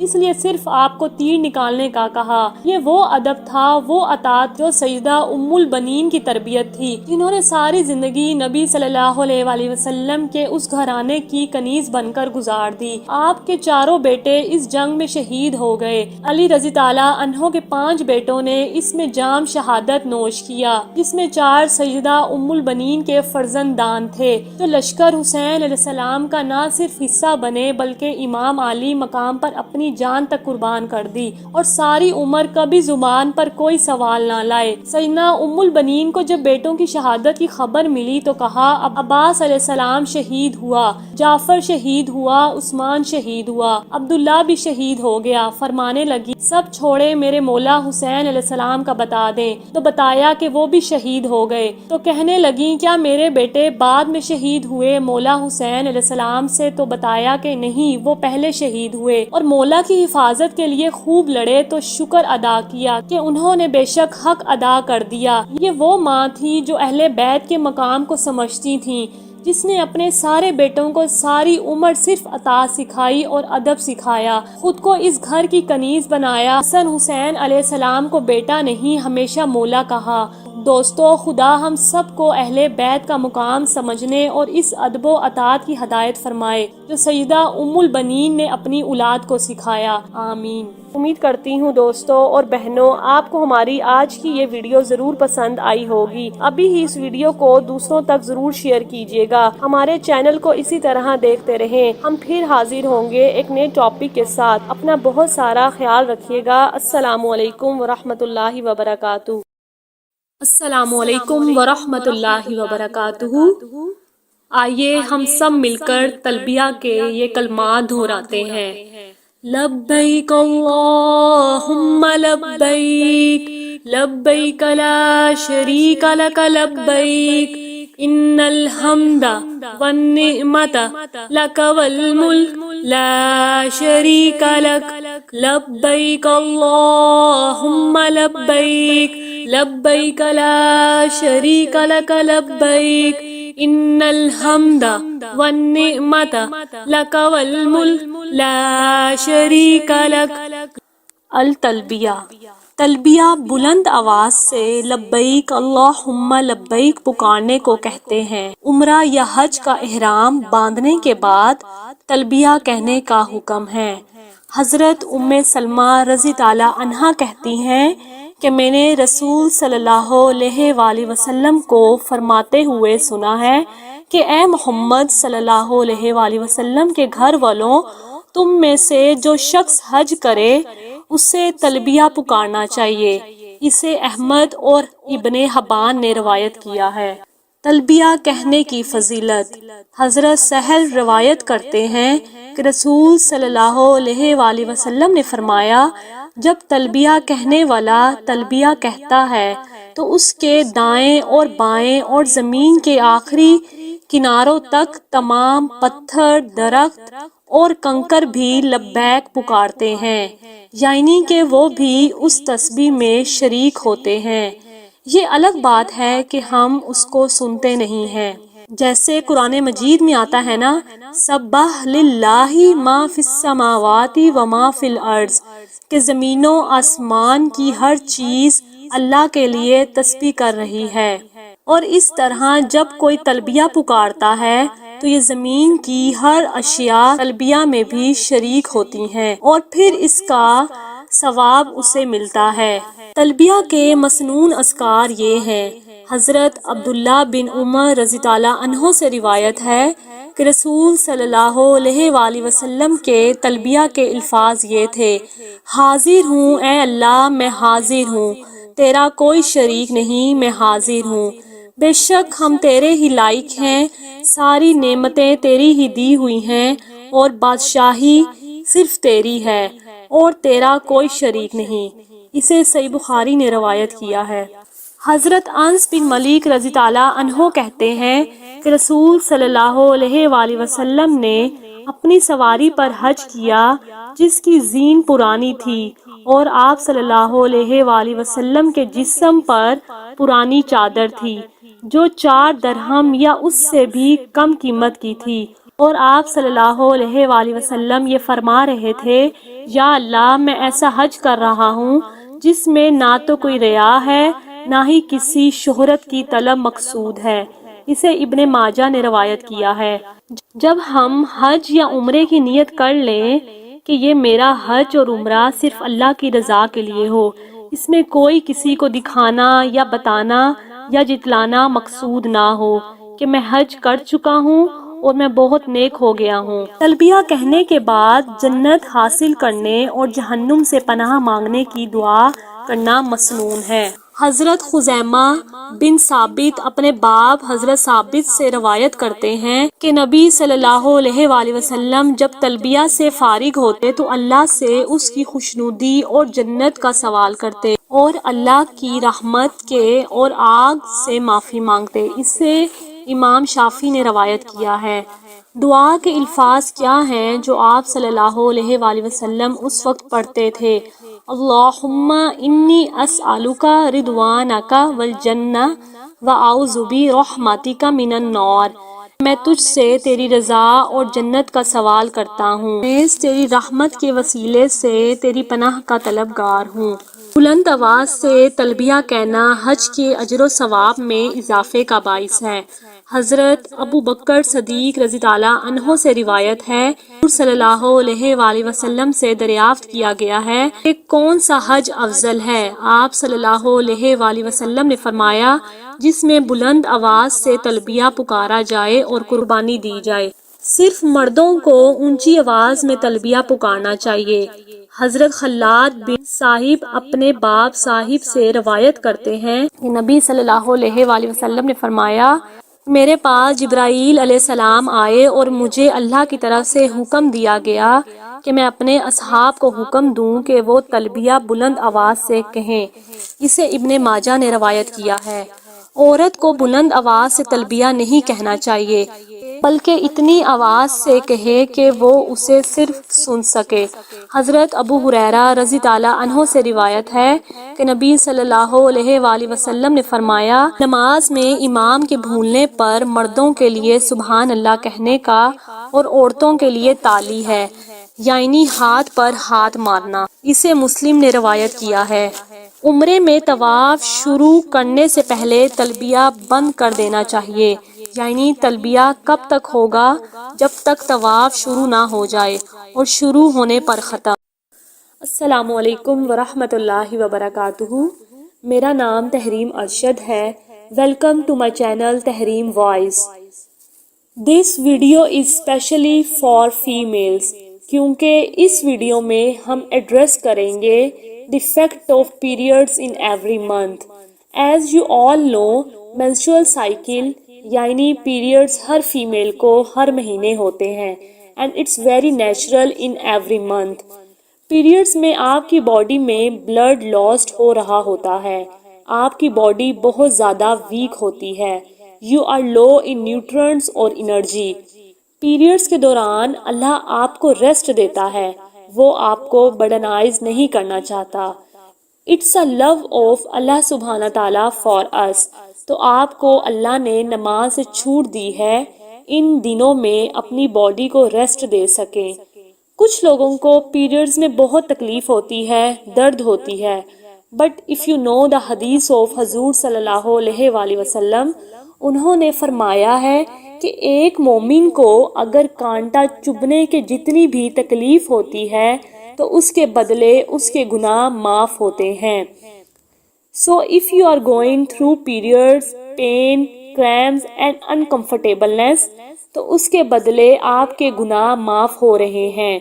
اس لیے صرف آپ کو تیر نکالنے کا کہا۔ یہ وہ ادب تھا، وہ اطاعت جو سیدہ ام البنین کی تربیت تھی، جنہوں نے ساری زندگی نبی صلی اللہ علیہ وآلہ وسلم کے اس گھرانے کی کنیز بن کر گزار دی۔ آپ کے چاروں بیٹے اس جنگ میں شہید ہو گئے۔ علی رضی تعالیٰ عنہ کے 5 بیٹوں نے اس میں جام شہادت نوش کیا، جس میں 4 سیدہ ام البنین کے فرزندان تھے، جو لشکر حسین علیہ السلام کا نہ صرف حصہ بنے بلکہ امام علی مقام پر اپنی جان تک قربان کر دی اور ساری عمر کبھی زبان پر کوئی سوال نہ لائے۔ سیدنا ام البنین کو جب بیٹوں کی شہادت کی خبر ملی تو کہا، عباس علیہ السلام شہید ہوا، جعفر شہید ہوا، عثمان شہید ہوا، عبداللہ بھی شہید ہو گیا۔ فرمانے لگی، سب چھوڑے میرے مولا حسین علیہ السلام کا بتا دیں۔ تو بتایا کہ وہ بھی شہید ہو گئے۔ تو کہنے لگی، کیا میرے بیٹے بعد میں شہید ہوئے مولا حسین علیہ السلام سے؟ تو بتایا کہ نہیں، وہ پہلے شہید ہوئے اور مولا کی حفاظت کے لیے خوب لڑے۔ تو شکر ادا کیا کہ انہوں نے بے شک حق ادا کر دیا۔ یہ وہ ماں تھی جو اہل بیت کے مقام کو سمجھتی تھیں، جس نے اپنے سارے بیٹوں کو ساری عمر صرف اطاعت سکھائی اور ادب سکھایا، خود کو اس گھر کی کنیز بنایا۔ حسن حسین علیہ السلام کو بیٹا نہیں، ہمیشہ مولا کہا۔ دوستو، خدا ہم سب کو اہل بیت کا مقام سمجھنے اور اس ادب و اطاعت کی ہدایت فرمائے جو سیدہ ام البنین نے اپنی اولاد کو سکھایا، آمین۔ امید کرتی ہوں دوستو اور بہنوں، آپ کو ہماری آج کی یہ ویڈیو ضرور پسند آئی ہوگی۔ ابھی ہی اس ویڈیو کو دوسروں تک ضرور شیئر کیجیے گا۔ ہمارے چینل کو اسی طرح دیکھتے رہیں۔ ہم پھر حاضر ہوں گے ایک نئے ٹاپک کے ساتھ۔ اپنا بہت سارا خیال رکھیے گا۔ السلام علیکم ورحمۃ اللہ وبرکاتہ۔ السلام علیکم ورحمۃ اللہ وبرکاتہ۔ آئیے ہم سب مل کر تلبیہ کے یہ کلمات دہراتے ہیں۔ لبیک اللہم لبیک، لبیک لا شریک لک لبیک، ان الحمد والنعمت لک والملک لا شریک لک، لبیک اللہم لبیک، لبیک لا شریک لک لبیک، ان الحمد والنعمت لک والملک لا شریک لک۔ التلبیہ، تلبیہ بلند آواز سے لبیک اللہم لبیک پکارنے کو کہتے ہیں۔ عمرہ یا حج کا احرام باندھنے کے بعد تلبیہ کہنے کا حکم ہے۔ حضرت ام سلمہ رضی تعالیٰ عنہا کہتی ہیں کہ میں نے رسول صلی اللہ علیہ وآلہ وسلم کو فرماتے ہوئے سنا ہے کہ اے محمد صلی اللہ علیہ وآلہ وسلم کے گھر والوں، تم میں سے جو شخص حج کرے اسے تلبیہ پکارنا چاہیے۔ اسے احمد اور ابن حبان نے روایت کیا ہے۔ تلبیہ کہنے کی فضیلت، حضرت سہل روایت کرتے ہیں کہ رسول صلی اللہ علیہ وآلہ وسلم نے فرمایا، جب تلبیہ کہنے والا تلبیہ کہتا ہے تو اس کے دائیں اور بائیں اور زمین کے آخری کناروں تک تمام پتھر، درخت اور کنکر بھی لبیک پکارتے ہیں، یعنی کہ وہ بھی اس تسبیح میں شریک ہوتے ہیں۔ یہ الگ بات ہے کہ ہم اس کو سنتے نہیں ہیں، جیسے قرآن مجید میں آتا ہے نا، سبح للہ ما فی السماوات و ما فی الارض، کہ زمین و آسمان کی ہر چیز اللہ کے لیے تسبیح کر رہی ہے۔ اور اس طرح جب کوئی تلبیہ پکارتا ہے تو یہ زمین کی ہر اشیاء تلبیہ میں بھی شریک ہوتی ہیں اور پھر اس کا ثواب اسے ملتا ہے۔ تلبیہ کے مسنون اذکار یہ ہیں۔ حضرت عبداللہ بن عمر رضی تعالیٰ عنہ سے روایت ہے کہ رسول صلی اللہ علیہ وآلہ وسلم کے تلبیہ کے الفاظ یہ تھے، حاضر ہوں اے اللہ، میں حاضر ہوں، تیرا کوئی شریک نہیں، میں حاضر ہوں، بے شک ہم تیرے ہی لائق ہیں، ساری نعمتیں تیری ہی دی ہوئی ہیں اور بادشاہی صرف تیری ہے اور تیرا کوئی شریک نہیں۔ اسے صحیح بخاری نے روایت کیا ہے۔ حضرت انس بن مالک رضی تعالیٰ عنہ کہتے ہیں کہ رسول صلی اللہ علیہ وآلہ وسلم نے اپنی سواری پر حج کیا جس کی زین پرانی تھی، اور آپ صلی اللہ علیہ وآلہ وسلم کے جسم پر پرانی چادر تھی جو 4 درہم یا اس سے بھی کم قیمت کی تھی، اور آپ صلی اللہ علیہ وآلہ وسلم یہ فرما رہے تھے یا اللہ میں ایسا حج کر رہا ہوں جس میں نہ تو کوئی ریا ہے نہ ہی کسی شہرت کی طلب مقصود ہے۔ اسے ابن ماجہ نے روایت کیا ہے۔ جب ہم حج یا عمرے کی نیت کر لیں کہ یہ میرا حج اور عمرہ صرف اللہ کی رضا کے لیے ہو، اس میں کوئی کسی کو دکھانا یا بتانا یا جتلانا مقصود نہ ہو کہ میں حج کر چکا ہوں اور میں بہت نیک ہو گیا ہوں۔ تلبیہ کہنے کے بعد جنت حاصل کرنے اور جہنم سے پناہ مانگنے کی دعا کرنا مسنون ہے۔ حضرت خزیمہ بن ثابت اپنے باپ حضرت ثابت سے روایت کرتے ہیں کہ نبی صلی اللہ علیہ وآلہ وسلم جب تلبیہ سے فارغ ہوتے تو اللہ سے اس کی خوشنودی اور جنت کا سوال کرتے اور اللہ کی رحمت کے اور آگ سے معافی مانگتے۔ اسے امام شافعی نے روایت کیا ہے۔ دعا کے الفاظ کیا ہیں جو آپ صلی اللہ علیہ وآلہ وسلم اس وقت پڑھتے تھے؟ اللہم انی اسألک رضوانک والجنہ واعوذ برحمتک من النار۔ میں تجھ سے تیری رضا اور جنت کا سوال کرتا ہوں، میں تیری رحمت کے وسیلے سے تیری پناہ کا طلبگار ہوں۔ بلند آواز سے تلبیہ کہنا حج کے اجر و ثواب میں اضافے کا باعث ہے۔ حضرت ابو بکر صدیق رضی اللہ عنہ سے روایت ہے، حضور صلی اللہ علیہ وآلہ وسلم سے دریافت کیا گیا ہے کہ کون سا حج افضل ہے؟ آپ صلی اللہ علیہ وآلہ وسلم نے فرمایا، جس میں بلند آواز سے تلبیہ پکارا جائے اور قربانی دی جائے۔ صرف مردوں کو اونچی آواز میں تلبیہ پکارنا چاہیے۔ حضرت خلاد بن صاحب اپنے باپ صاحب سے روایت کرتے ہیں کہ نبی صلی اللہ علیہ وآلہ وسلم نے فرمایا، میرے پاس جبرائیل علیہ السلام آئے اور مجھے اللہ کی طرف سے حکم دیا گیا کہ میں اپنے اصحاب کو حکم دوں کہ وہ تلبیہ بلند آواز سے کہیں۔ اسے ابن ماجہ نے روایت کیا ہے۔ عورت کو بلند آواز سے تلبیہ نہیں کہنا چاہیے، بلکہ اتنی آواز سے کہے کہ وہ اسے صرف سن سکے۔ حضرت ابو ہریرہ رضی اللہ عنہ سے روایت ہے کہ نبی صلی اللہ علیہ وآلہ وسلم نے فرمایا، نماز میں امام کے بھولنے پر مردوں کے لیے سبحان اللہ کہنے کا اور عورتوں کے لیے تالی ہے، یعنی ہاتھ پر ہاتھ مارنا۔ اسے مسلم نے روایت کیا ہے۔ عمرے میں طواف شروع کرنے سے پہلے تلبیہ بند کر دینا چاہیے، یعنی تلبیہ کب تک ہوگا؟ جب تک طواف شروع نہ ہو جائے اور شروع ہونے پر ختم۔ السلام علیکم ورحمۃ اللہ وبرکاتہ۔ میرا نام تحریم ارشد ہے۔ Welcome to my channel Tahreem voice. This video is specially for families, کیونکہ اس ویڈیو میں ہم ایڈریس کریں گے the fact of periods in every month. As you all know, menstrual cycle یعنی پیریڈز ہر فیمیل کو ہر مہینے ہوتے ہیں، and it's very natural in every month. Periods میں آپ کی باڈی میں بلڈ لاسٹ ہو رہا ہوتا ہے، آپ کی باڈی بہت زیادہ ویک ہوتی ہے، you are low in nutrients اور انرجی۔ پیریڈز کے دوران اللہ آپ کو ریسٹ دیتا ہے، وہ آپ کو برڈنائز نہیں کرنا چاہتا۔ اٹس اے لو آف اللہ سبحانہ تعالیٰ فار اس۔ تو آپ کو اللہ نے نماز سے چھوٹ دی ہے ان دنوں میں اپنی باڈی کو ریسٹ دے سکیں۔ کچھ لوگوں کو پیریڈز میں بہت تکلیف ہوتی ہے، درد ہوتی ہے، بٹ اف یو نو دا حدیث آف حضور صلی اللہ علیہ وآلہ وسلم، انہوں نے فرمایا ہے کہ ایک مومن کو اگر کانٹا چبھنے کے جتنی بھی تکلیف ہوتی ہے تو اس کے بدلے اس کے گناہ معاف ہوتے ہیں۔ So if you are going through periods, pain, cramps and uncomfortableness، تو اس کے بدلے آپ کے گناہ معاف ہو رہے ہیں۔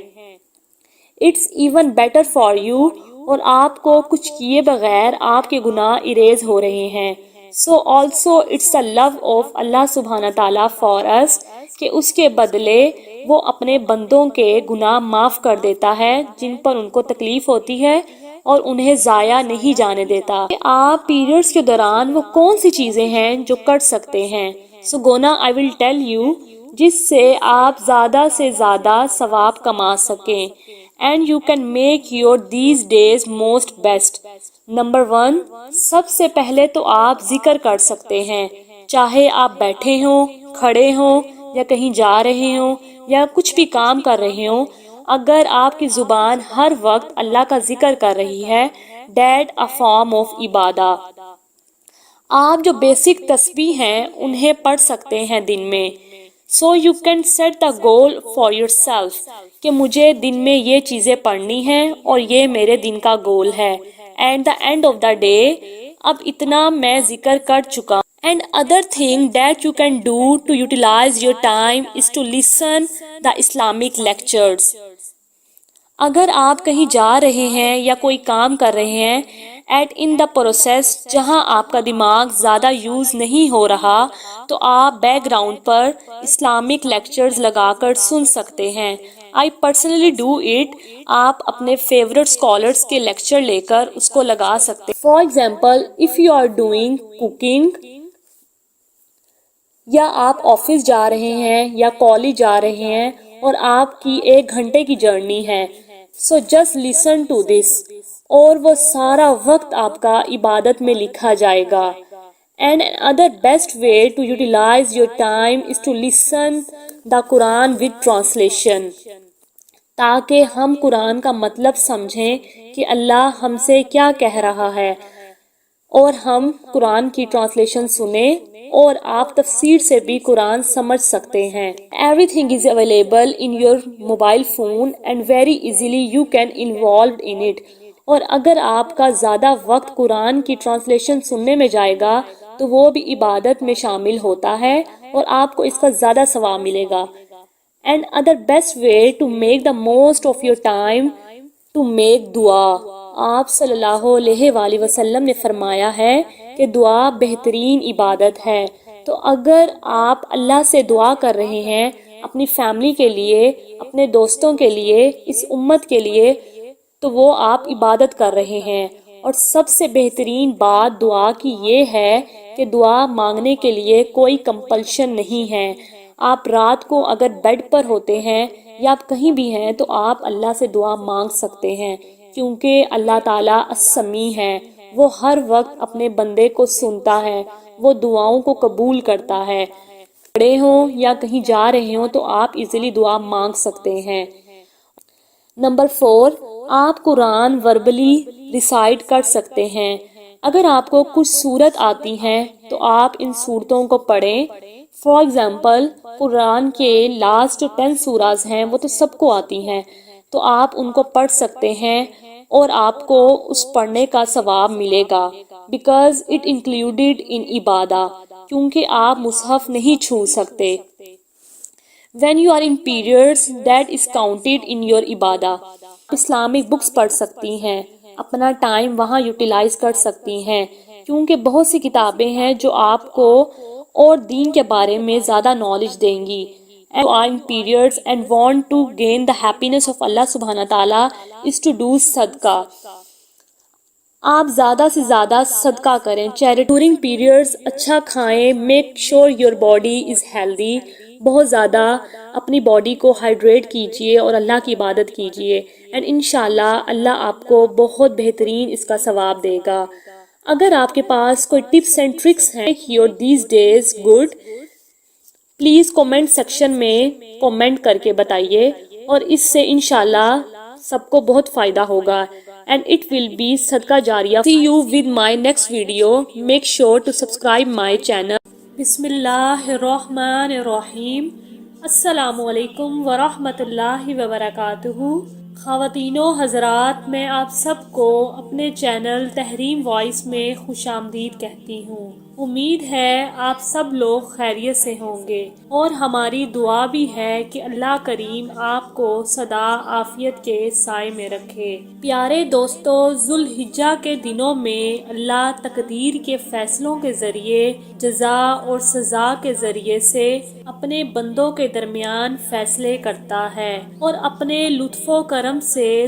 It's even better for you، اور آپ کو کچھ کیے بغیر آپ کے گناہ اریز ہو رہے ہیں۔ So also it's a love of اللہ سبحانہ تعالیٰ for us، کہ اس کے بدلے وہ اپنے بندوں کے گناہ معاف کر دیتا ہے جن پر ان کو تکلیف ہوتی ہے اور انہیں ضائع نہیں جانے دیتا۔ آپ پیریڈز کے دوران وہ کون سی چیزیں ہیں جو کر سکتے ہیں؟ سو گونا آئی ول ٹیل یو، جس سے آپ زیادہ سے زیادہ ثواب کما سکیں، and you can make your these days most best. Number 1، سب سے پہلے تو آپ ذکر کر سکتے ہیں، چاہے آپ بیٹھے ہوں، کھڑے ہوں، یا کہیں جا رہے ہوں، یا کچھ بھی کام کر رہے ہوں، اگر آپ کی زبان ہر وقت اللہ کا ذکر کر رہی ہے، that a form of Ubadah. آپ جو بیسک تسبیح ہیں انہیں پڑھ سکتے ہیں دن میں۔ So you can set the goal for yourself کہ مجھے دن میں یہ چیزیں پڑھنی ہیں اور یہ میرے دن کا گول ہے۔ And the and of the day, اب اتنا میں ذکر کر چکا ہوں۔ And other thing that you can do to utilize your time is to listen the Islamic lectures۔ اگر آپ کہیں جا رہے ہیں یا کوئی کام کر رہے ہیں ایٹ ان دا پروسیس جہاں آپ کا دماغ زیادہ یوز نہیں ہو رہا، تو آپ بیک گراؤنڈ پر اسلامک لیکچرز لگا کر سن سکتے ہیں۔ I personally do it. آپ اپنے فیورٹ اسکالرس کے لیکچر لے کر اس کو لگا سکتے ہیں۔ For example if you are doing cooking, یا آپ آفس جا رہے ہیں یا کالج جا رہے ہیں اور آپ کی 1 گھنٹے کی جرنی ہے، so just listen to this, اور وہ سارا وقت آپ کا عبادت میں لکھا جائے گا۔ And other best way to utilize your time is to listen the Quran with translation, تاکہ ہم قرآن کا مطلب سمجھیں کہ اللہ ہم سے کیا کہہ رہا ہے، اور ہم قرآن کی ٹرانسلیشن سنیں اور آپ تفسیر سے بھی قرآن سمجھ سکتے ہیں۔ Every thing is available in your mobile phone and very easily you can involved in it. اور اگر آپ کا زیادہ وقت قرآن کی ٹرانسلیشن سننے میں جائے گا تو وہ بھی عبادت میں شامل ہوتا ہے اور آپ کو اس کا زیادہ ثواب ملے گا۔ And other best way to make the most of your time to make دعا۔ آپ صلی اللہ علیہ وآلہ وسلم نے فرمایا ہے کہ دعا بہترین عبادت ہے۔ تو اگر آپ اللہ سے دعا کر رہے ہیں اپنی فیملی کے لیے، اپنے دوستوں کے لیے، اس امت کے لیے، تو وہ آپ عبادت کر رہے ہیں۔ اور سب سے بہترین بات دعا کی یہ ہے کہ دعا مانگنے کے لیے کوئی کمپلشن نہیں ہے۔ آپ رات کو اگر بیڈ پر ہوتے ہیں یا آپ کہیں بھی ہیں تو آپ اللہ سے دعا مانگ سکتے ہیں، کیونکہ اللہ تعالیٰ السمیع ہے، وہ ہر وقت اپنے بندے کو سنتا ہے، وہ دعاؤں کو قبول کرتا ہے۔ کھڑے ہوں یا کہیں جا رہے ہوں تو آپ ایزیلی دعا مانگ سکتے ہیں۔ نمبر 4، آپ قرآن وربلی ریسائٹ کر سکتے ہیں۔ اگر آپ کو کچھ سورت آتی ہیں تو آپ ان سورتوں کو پڑھیں۔ فار ایگزامپل قرآن کے لاسٹ 10 سوراز ہیں، وہ تو سب کو آتی ہیں، تو آپ ان کو پڑھ سکتے ہیں اور آپ کو اس پڑھنے کا ثواب ملے گا، بیکاز اٹ انکلوڈیڈ ان عبادہ، کیونکہ آپ مصحف نہیں چھو سکتے۔ When you are in periods that is counted in your Ubadah, Islamic books پڑھ سکتی ہیں، اپنا ٹائم وہاں یوٹیلائز کر سکتی ہیں، کیونکہ بہت سی کتابیں ہیں جو آپ کو اور دین کے بارے میں زیادہ نالج دیں گی۔ You are in periods and want to gain the happiness of Allah subhanahu wa ta'ala is to do صدقہ۔ آپ زیادہ سے زیادہ صدقہ کریں، ڈورنگ پیریڈز اچھا کھائیں، make sure your body is healthy, بہت زیادہ اپنی باڈی کو ہائیڈریٹ کیجئے اور اللہ کی عبادت کیجئے، اینڈ انشاءاللہ اللہ آپ کو بہت بہترین اس کا ثواب دے گا۔ اگر آپ کے پاس کوئی ٹپس اینڈ ٹرکس ہیں your these days good, please comment section میں کومنٹ کر کے بتائیے، اور اس سے انشاءاللہ سب کو بہت فائدہ ہوگا، and it will be صدقہ جاریہ۔ See you with my next video. Make sure to subscribe my channel. بسم اللہ الرحمن الرحیم۔ السلام علیکم ورحمۃ اللہ وبرکاتہ۔ خواتین و حضرات، میں آپ سب کو اپنے چینل تحریم وائس میں خوش آمدید کہتی ہوں۔ امید ہے آپ سب لوگ خیریت سے ہوں گے، اور ہماری دعا بھی ہے کہ اللہ کریم آپ کو سدا عافیت کے سائے میں رکھے۔ پیارے دوستو، ذوالحجہ کے دنوں میں اللہ تقدیر کے فیصلوں کے ذریعے، جزا اور سزا کے ذریعے سے اپنے بندوں کے درمیان فیصلے کرتا ہے، اور اپنے لطف و کرم سے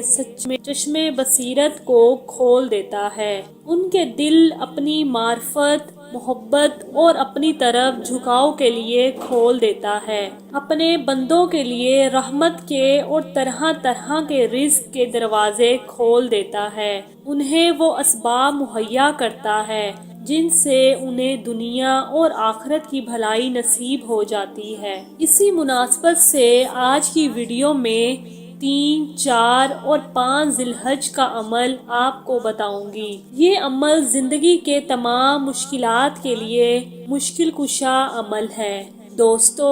چشم بصیرت کو کھول دیتا ہے۔ ان کے دل اپنی معرفت، محبت اور اپنی طرف جھکاؤ کے لیے کھول دیتا ہے، اپنے بندوں کے لیے رحمت کے اور طرح طرح کے رزق کے دروازے کھول دیتا ہے، انہیں وہ اسباب مہیا کرتا ہے جن سے انہیں دنیا اور آخرت کی بھلائی نصیب ہو جاتی ہے۔ اسی مناسبت سے آج کی ویڈیو میں 3, 4 اور 5 ذی الحج کا عمل آپ کو بتاؤں گی۔ یہ عمل زندگی کے تمام مشکلات کے لیے مشکل کشا عمل ہے۔ دوستو،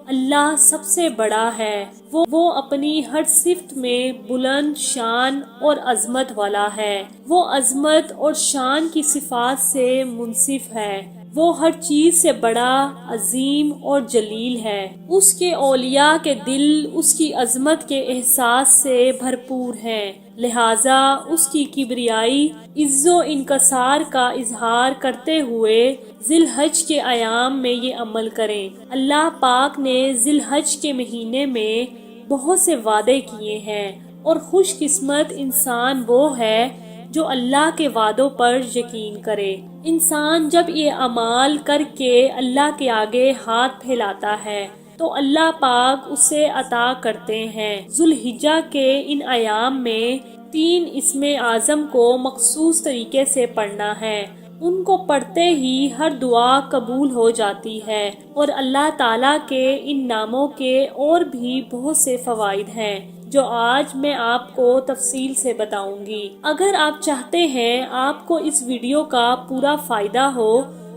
اللہ سب سے بڑا ہے۔ وہ اپنی ہر صفت میں بلند شان اور عظمت والا ہے۔ وہ عظمت اور شان کی صفات سے منصف ہے۔ وہ ہر چیز سے بڑا، عظیم اور جلیل ہے۔ اس کے اولیاء کے دل اس کی عظمت کے احساس سے بھرپور ہیں، لہٰذا اس کی کبریائی، عز و انکسار کا اظہار کرتے ہوئے ذی الحج کے ایام میں یہ عمل کریں۔ اللہ پاک نے ذی الحج کے مہینے میں بہت سے وعدے کیے ہیں، اور خوش قسمت انسان وہ ہے جو اللہ کے وعدوں پر یقین کرے۔ انسان جب یہ اعمال کر کے اللہ کے آگے ہاتھ پھیلاتا ہے تو اللہ پاک اسے عطا کرتے ہیں۔ ذو الحجہ کے ان ایام میں 3 اسم اعظم کو مخصوص طریقے سے پڑھنا ہے۔ ان کو پڑھتے ہی ہر دعا قبول ہو جاتی ہے، اور اللہ تعالیٰ کے ان ناموں کے اور بھی بہت سے فوائد ہیں جو آج میں آپ کو تفصیل سے بتاؤں گی۔ اگر آپ چاہتے ہیں آپ کو اس ویڈیو کا پورا فائدہ ہو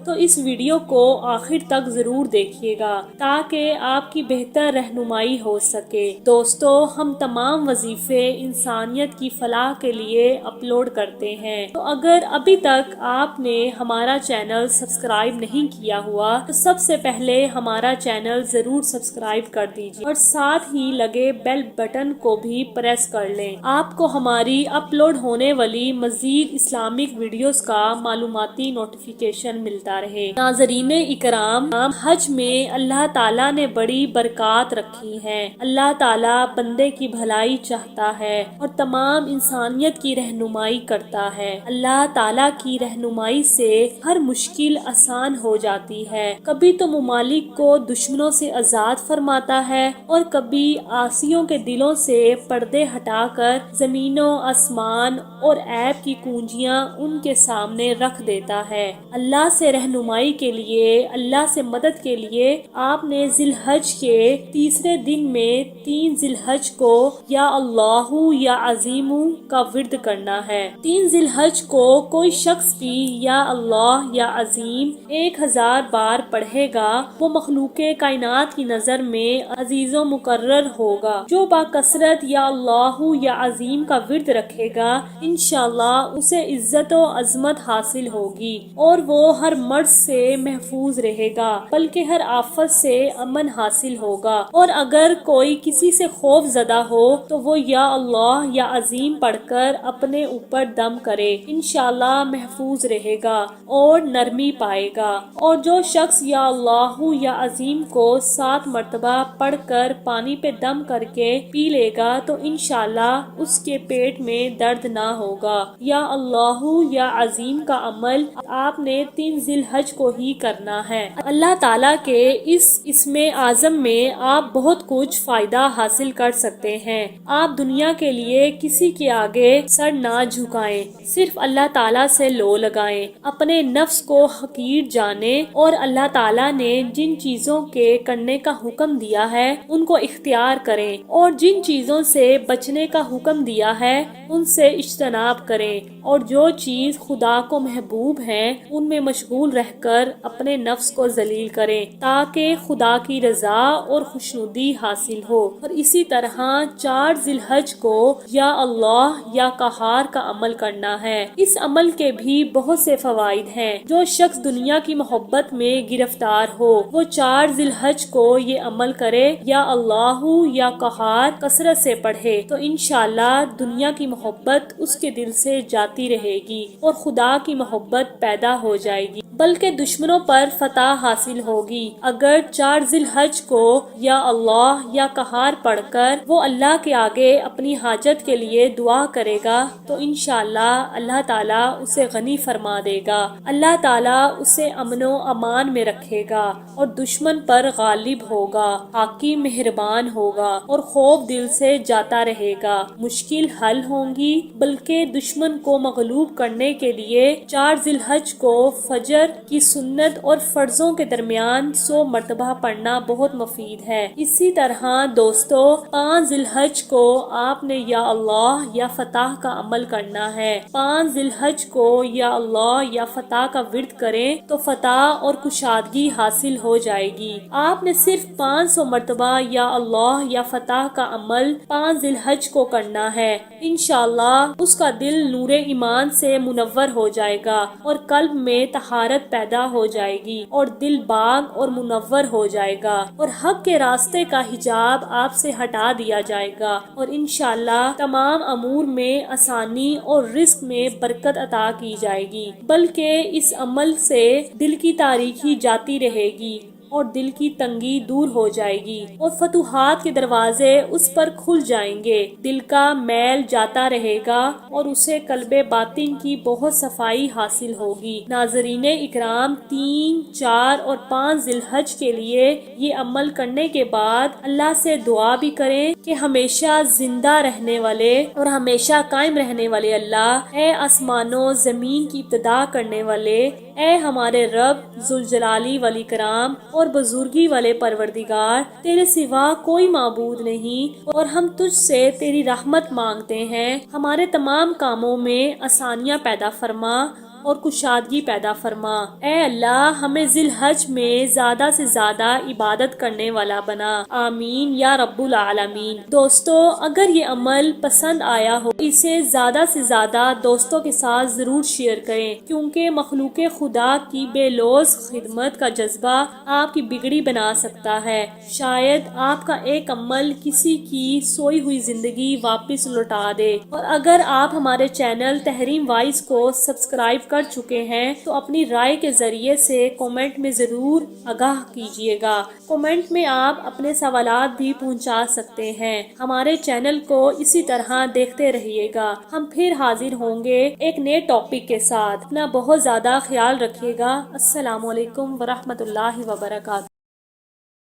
تو اس ویڈیو کو آخر تک ضرور دیکھیے گا تاکہ آپ کی بہتر رہنمائی ہو سکے۔ دوستو، ہم تمام وظیفے انسانیت کی فلاح کے لیے اپلوڈ کرتے ہیں، تو اگر ابھی تک آپ نے ہمارا چینل سبسکرائب نہیں کیا ہوا تو سب سے پہلے ہمارا چینل ضرور سبسکرائب کر دیجیے اور ساتھ ہی لگے بیل بٹن کو بھی پریس کر لیں، آپ کو ہماری اپلوڈ ہونے والی مزید اسلامک ویڈیوز کا معلوماتی نوٹیفیکیشن ملتا رہے۔ ناظرین اکرام، حج میں اللہ تعالیٰ نے بڑی برکات رکھی ہے۔ اللہ تعالیٰ بندے کی بھلائی چاہتا ہے اور تمام انسانیت کی رہنمائی کرتا ہے۔ اللہ تعالیٰ کی رہنمائی سے ہر مشکل آسان ہو جاتی ہے۔ کبھی تو ممالک کو دشمنوں سے آزاد فرماتا ہے اور کبھی عاصیوں کے دلوں سے پردے ہٹا کر زمین و آسمان اور عیب کی کنجیاں ان کے سامنے رکھ دیتا ہے۔ اللہ سے رہنمائی کے لیے، اللہ سے مدد کے لیے آپ نے ذی الحج کے تیسرے دن میں 3 ذی الحج کو یا اللہ یا عظیم کا ورد کرنا ہے۔ 3 ذی الحج کو کوئی شخص بھی یا اللہ یا عظیم 1000 بار پڑھے گا وہ مخلوق کائنات کی نظر میں عزیز و مقرر ہوگا۔ جو باکثرت یا اللہ یا عظیم کا ورد رکھے گا انشاءاللہ اسے عزت و عظمت حاصل ہوگی اور وہ ہر مرض سے محفوظ رہے گا، بلکہ ہر آفت سے امن حاصل ہوگا، اور اگر کوئی کسی سے خوف زدہ ہو تو وہ یا اللہ یا عظیم پڑھ کر اپنے اوپر دم کرے، انشاءاللہ محفوظ رہے گا اور نرمی پائے گا۔ اور جو شخص یا اللہ یا عظیم کو 7 مرتبہ پڑھ کر پانی پہ دم کر کے پی لے گا تو انشاءاللہ اس کے پیٹ میں درد نہ ہوگا۔ یا اللہ یا عظیم کا عمل آپ نے 3 ذی الحج کو ہی کرنا ہے۔ اللہ تعالیٰ کے اس اسم اعظم میں آپ بہت کچھ فائدہ حاصل کر سکتے ہیں۔ آپ دنیا کے لیے کسی کے آگے سر نہ جھکائیں، صرف اللہ تعالیٰ سے لو لگائیں، اپنے نفس کو حقیر جانیں اور اللہ تعالیٰ نے جن چیزوں کے کرنے کا حکم دیا ہے ان کو اختیار کریں، اور جن چیزوں سے بچنے کا حکم دیا ہے ان سے اجتناب کریں، اور جو چیز خدا کو محبوب ہیں ان میں مشغول رہ کر اپنے نفس کو ذلیل کریں تاکہ خدا کی رضا اور خوشنودی حاصل ہو۔ اور اسی طرح 4 ذی الحج کو یا اللہ یا قہار کا عمل کرنا ہے۔ اس عمل کے بھی بہت سے فوائد ہیں۔ جو شخص دنیا کی محبت میں گرفتار ہو وہ 4 ذی الحج کو یہ عمل کرے، یا اللہ یا قہار کثرت سے پڑھے تو انشاءاللہ دنیا کی محبت اس کے دل سے جاتی رہے گی اور خدا کی محبت پیدا ہو جائے گی، بلکہ دشمنوں پر فتح حاصل ہوگی۔ اگر 4 ذی الحج کو یا اللہ یا قہار پڑھ کر وہ اللہ کے آگے اپنی حاجت کے لیے دعا کرے گا تو انشاءاللہ اللہ تعالیٰ اسے غنی فرما دے گا، اللہ تعالیٰ اسے امن و امان میں رکھے گا اور دشمن پر غالب ہوگا، حاکم مہربان ہوگا اور خوف دل سے جاتا رہے گا، مشکل حل ہوں گی، بلکہ دشمن کو مغلوب کرنے کے لیے 4 ذی الحج کو فجر کی سنت اور فرضوں کے درمیان 100 مرتبہ پڑھنا بہت مفید ہے۔ اسی طرح دوستو 5 ذی الحج کو آپ نے یا اللہ یا فتح کا عمل کرنا ہے۔ 5 ذی الحج کو یا اللہ یا فتح کا ورد کریں تو فتح اور کشادگی حاصل ہو جائے گی۔ آپ نے صرف 500 مرتبہ یا اللہ یا فتح کا عمل 5 ذی الحج کو کرنا ہے۔ انشاءاللہ اس کا دل نور ایمان سے منور ہو جائے گا اور قلب میں طہارت پیدا ہو جائے گی اور دل باغ اور منور ہو جائے گا اور حق کے راستے کا حجاب آپ سے ہٹا دیا جائے گا اور انشاءاللہ تمام امور میں آسانی اور رزق میں برکت عطا کی جائے گی، بلکہ اس عمل سے دل کی تاریکی جاتی رہے گی اور دل کی تنگی دور ہو جائے گی اور فتوحات کے دروازے اس پر کھل جائیں گے، دل کا میل جاتا رہے گا اور اسے قلب باطن کی بہت صفائی حاصل ہوگی۔ ناظرین اکرام، 3، 4 اور 5 ذی الحج کے لیے یہ عمل کرنے کے بعد اللہ سے دعا بھی کریں کہ ہمیشہ زندہ رہنے والے اور ہمیشہ قائم رہنے والے اللہ، اے آسمان و زمین کی ابتدا کرنے والے، اے ہمارے رب ذوالجلالی والاکرام اور بزرگی والے پروردگار، تیرے سوا کوئی معبود نہیں اور ہم تجھ سے تیری رحمت مانگتے ہیں، ہمارے تمام کاموں میں آسانیاں پیدا فرما اور کشادگی پیدا فرما۔ اے اللہ، ہمیں ذی الحج میں زیادہ سے زیادہ عبادت کرنے والا بنا، آمین یا رب العالمین۔ دوستو، اگر یہ عمل پسند آیا ہو اسے زیادہ سے زیادہ دوستوں کے ساتھ ضرور شیئر کریں، کیونکہ مخلوق خدا کی بے لوث خدمت کا جذبہ آپ کی بگڑی بنا سکتا ہے۔ شاید آپ کا ایک عمل کسی کی سوئی ہوئی زندگی واپس لوٹا دے۔ اور اگر آپ ہمارے چینل تحریم وائس کو سبسکرائب کر چکے ہیں تو اپنی رائے کے ذریعے سے کامنٹ میں ضرور آگاہ کیجیے گا۔ کامنٹ میں آپ اپنے سوالات بھی پہنچا سکتے ہیں۔ ہمارے چینل کو اسی طرح دیکھتے رہیے گا۔ ہم پھر حاضر ہوں گے ایک نئے ٹاپک کے ساتھ۔ اپنا بہت زیادہ خیال رکھیے گا۔ السلام علیکم ورحمۃ اللہ وبرکاتہ۔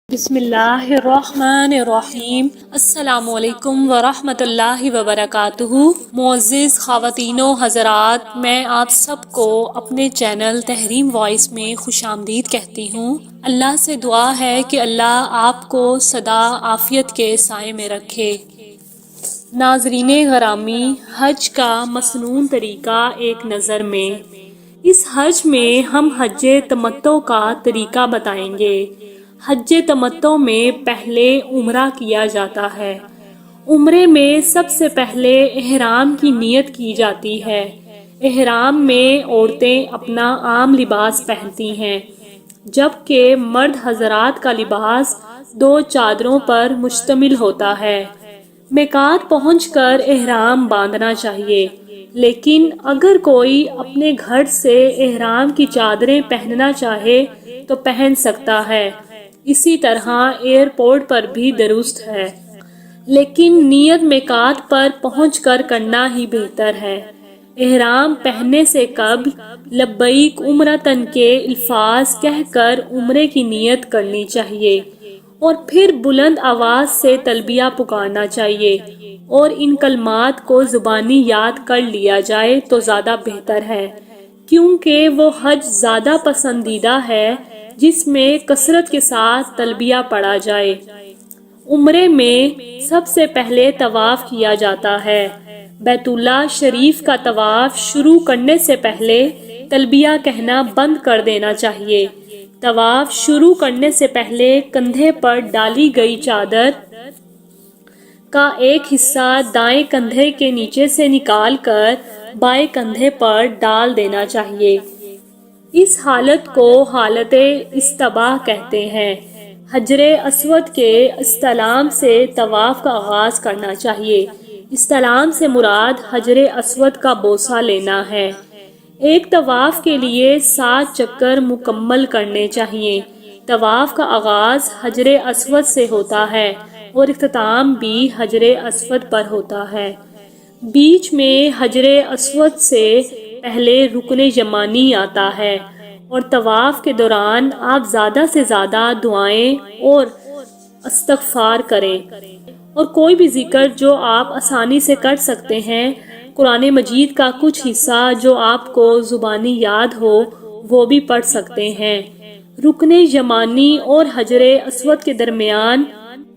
بسم اللہ الرحمن الرحیم۔ السلام علیکم ورحمۃ اللہ وبرکاتہ۔ معزز خواتین و حضرات، میں آپ سب کو اپنے چینل تحریم وائس میں خوش آمدید کہتی ہوں۔ اللہ سے دعا ہے کہ اللہ آپ کو سدا عافیت کے سائے میں رکھے۔ ناظرین گرامی، حج کا مسنون طریقہ ایک نظر میں۔ اس حج میں ہم حج تمتع کا طریقہ بتائیں گے۔ حج تمتع میں پہلے عمرہ کیا جاتا ہے۔ عمرے میں سب سے پہلے احرام کی نیت کی جاتی ہے۔ احرام میں عورتیں اپنا عام لباس پہنتی ہیں، جبکہ مرد حضرات کا لباس 2 چادروں پر مشتمل ہوتا ہے۔ میقات پہنچ کر احرام باندھنا چاہیے، لیکن اگر کوئی اپنے گھر سے احرام کی چادریں پہننا چاہے تو پہن سکتا ہے۔ اسی طرح ایئرپورٹ پر بھی درست ہے، لیکن نیت میقات پر پہنچ کر کرنا ہی بہتر ہے۔ احرام پہننے سے قبل لبیک عمرتن کے الفاظ کہہ کر عمرے کی نیت کرنی چاہیے اور پھر بلند آواز سے تلبیہ پکارنا چاہیے اور ان کلمات کو زبانی یاد کر لیا جائے تو زیادہ بہتر ہے، کیونکہ وہ حج زیادہ پسندیدہ ہے جس میں کثرت کے ساتھ تلبیہ پڑھا جائے۔ عمرے میں سب سے پہلے طواف کیا جاتا ہے۔ بیت اللہ شریف کا طواف شروع کرنے سے پہلے تلبیہ کہنا بند کر دینا چاہیے۔ طواف شروع کرنے سے پہلے کندھے پر ڈالی گئی چادر کا ایک حصہ دائیں کندھے کے نیچے سے نکال کر بائیں کندھے پر ڈال دینا چاہیے۔ اس حالت کو حالت استباح کہتے ہیں۔ حجر اسود کے استلام سے طواف کا آغاز کرنا چاہیے۔ استلام سے مراد حجر اسود کا بوسہ لینا ہے۔ ایک طواف کے لیے 7 چکر مکمل کرنے چاہیے۔ طواف کا آغاز حجر اسود سے ہوتا ہے اور اختتام بھی حجر اسود پر ہوتا ہے۔ بیچ میں حجر اسود سے پہلے رکن یمانی آتا ہے اور طواف کے دوران آپ زیادہ سے زیادہ دعائیں اور استغفار کریں اور کوئی بھی ذکر جو آپ آسانی سے کر سکتے ہیں۔ قرآن مجید کا کچھ حصہ جو آپ کو زبانی یاد ہو وہ بھی پڑھ سکتے ہیں۔ رکن یمانی اور حجر اسود کے درمیان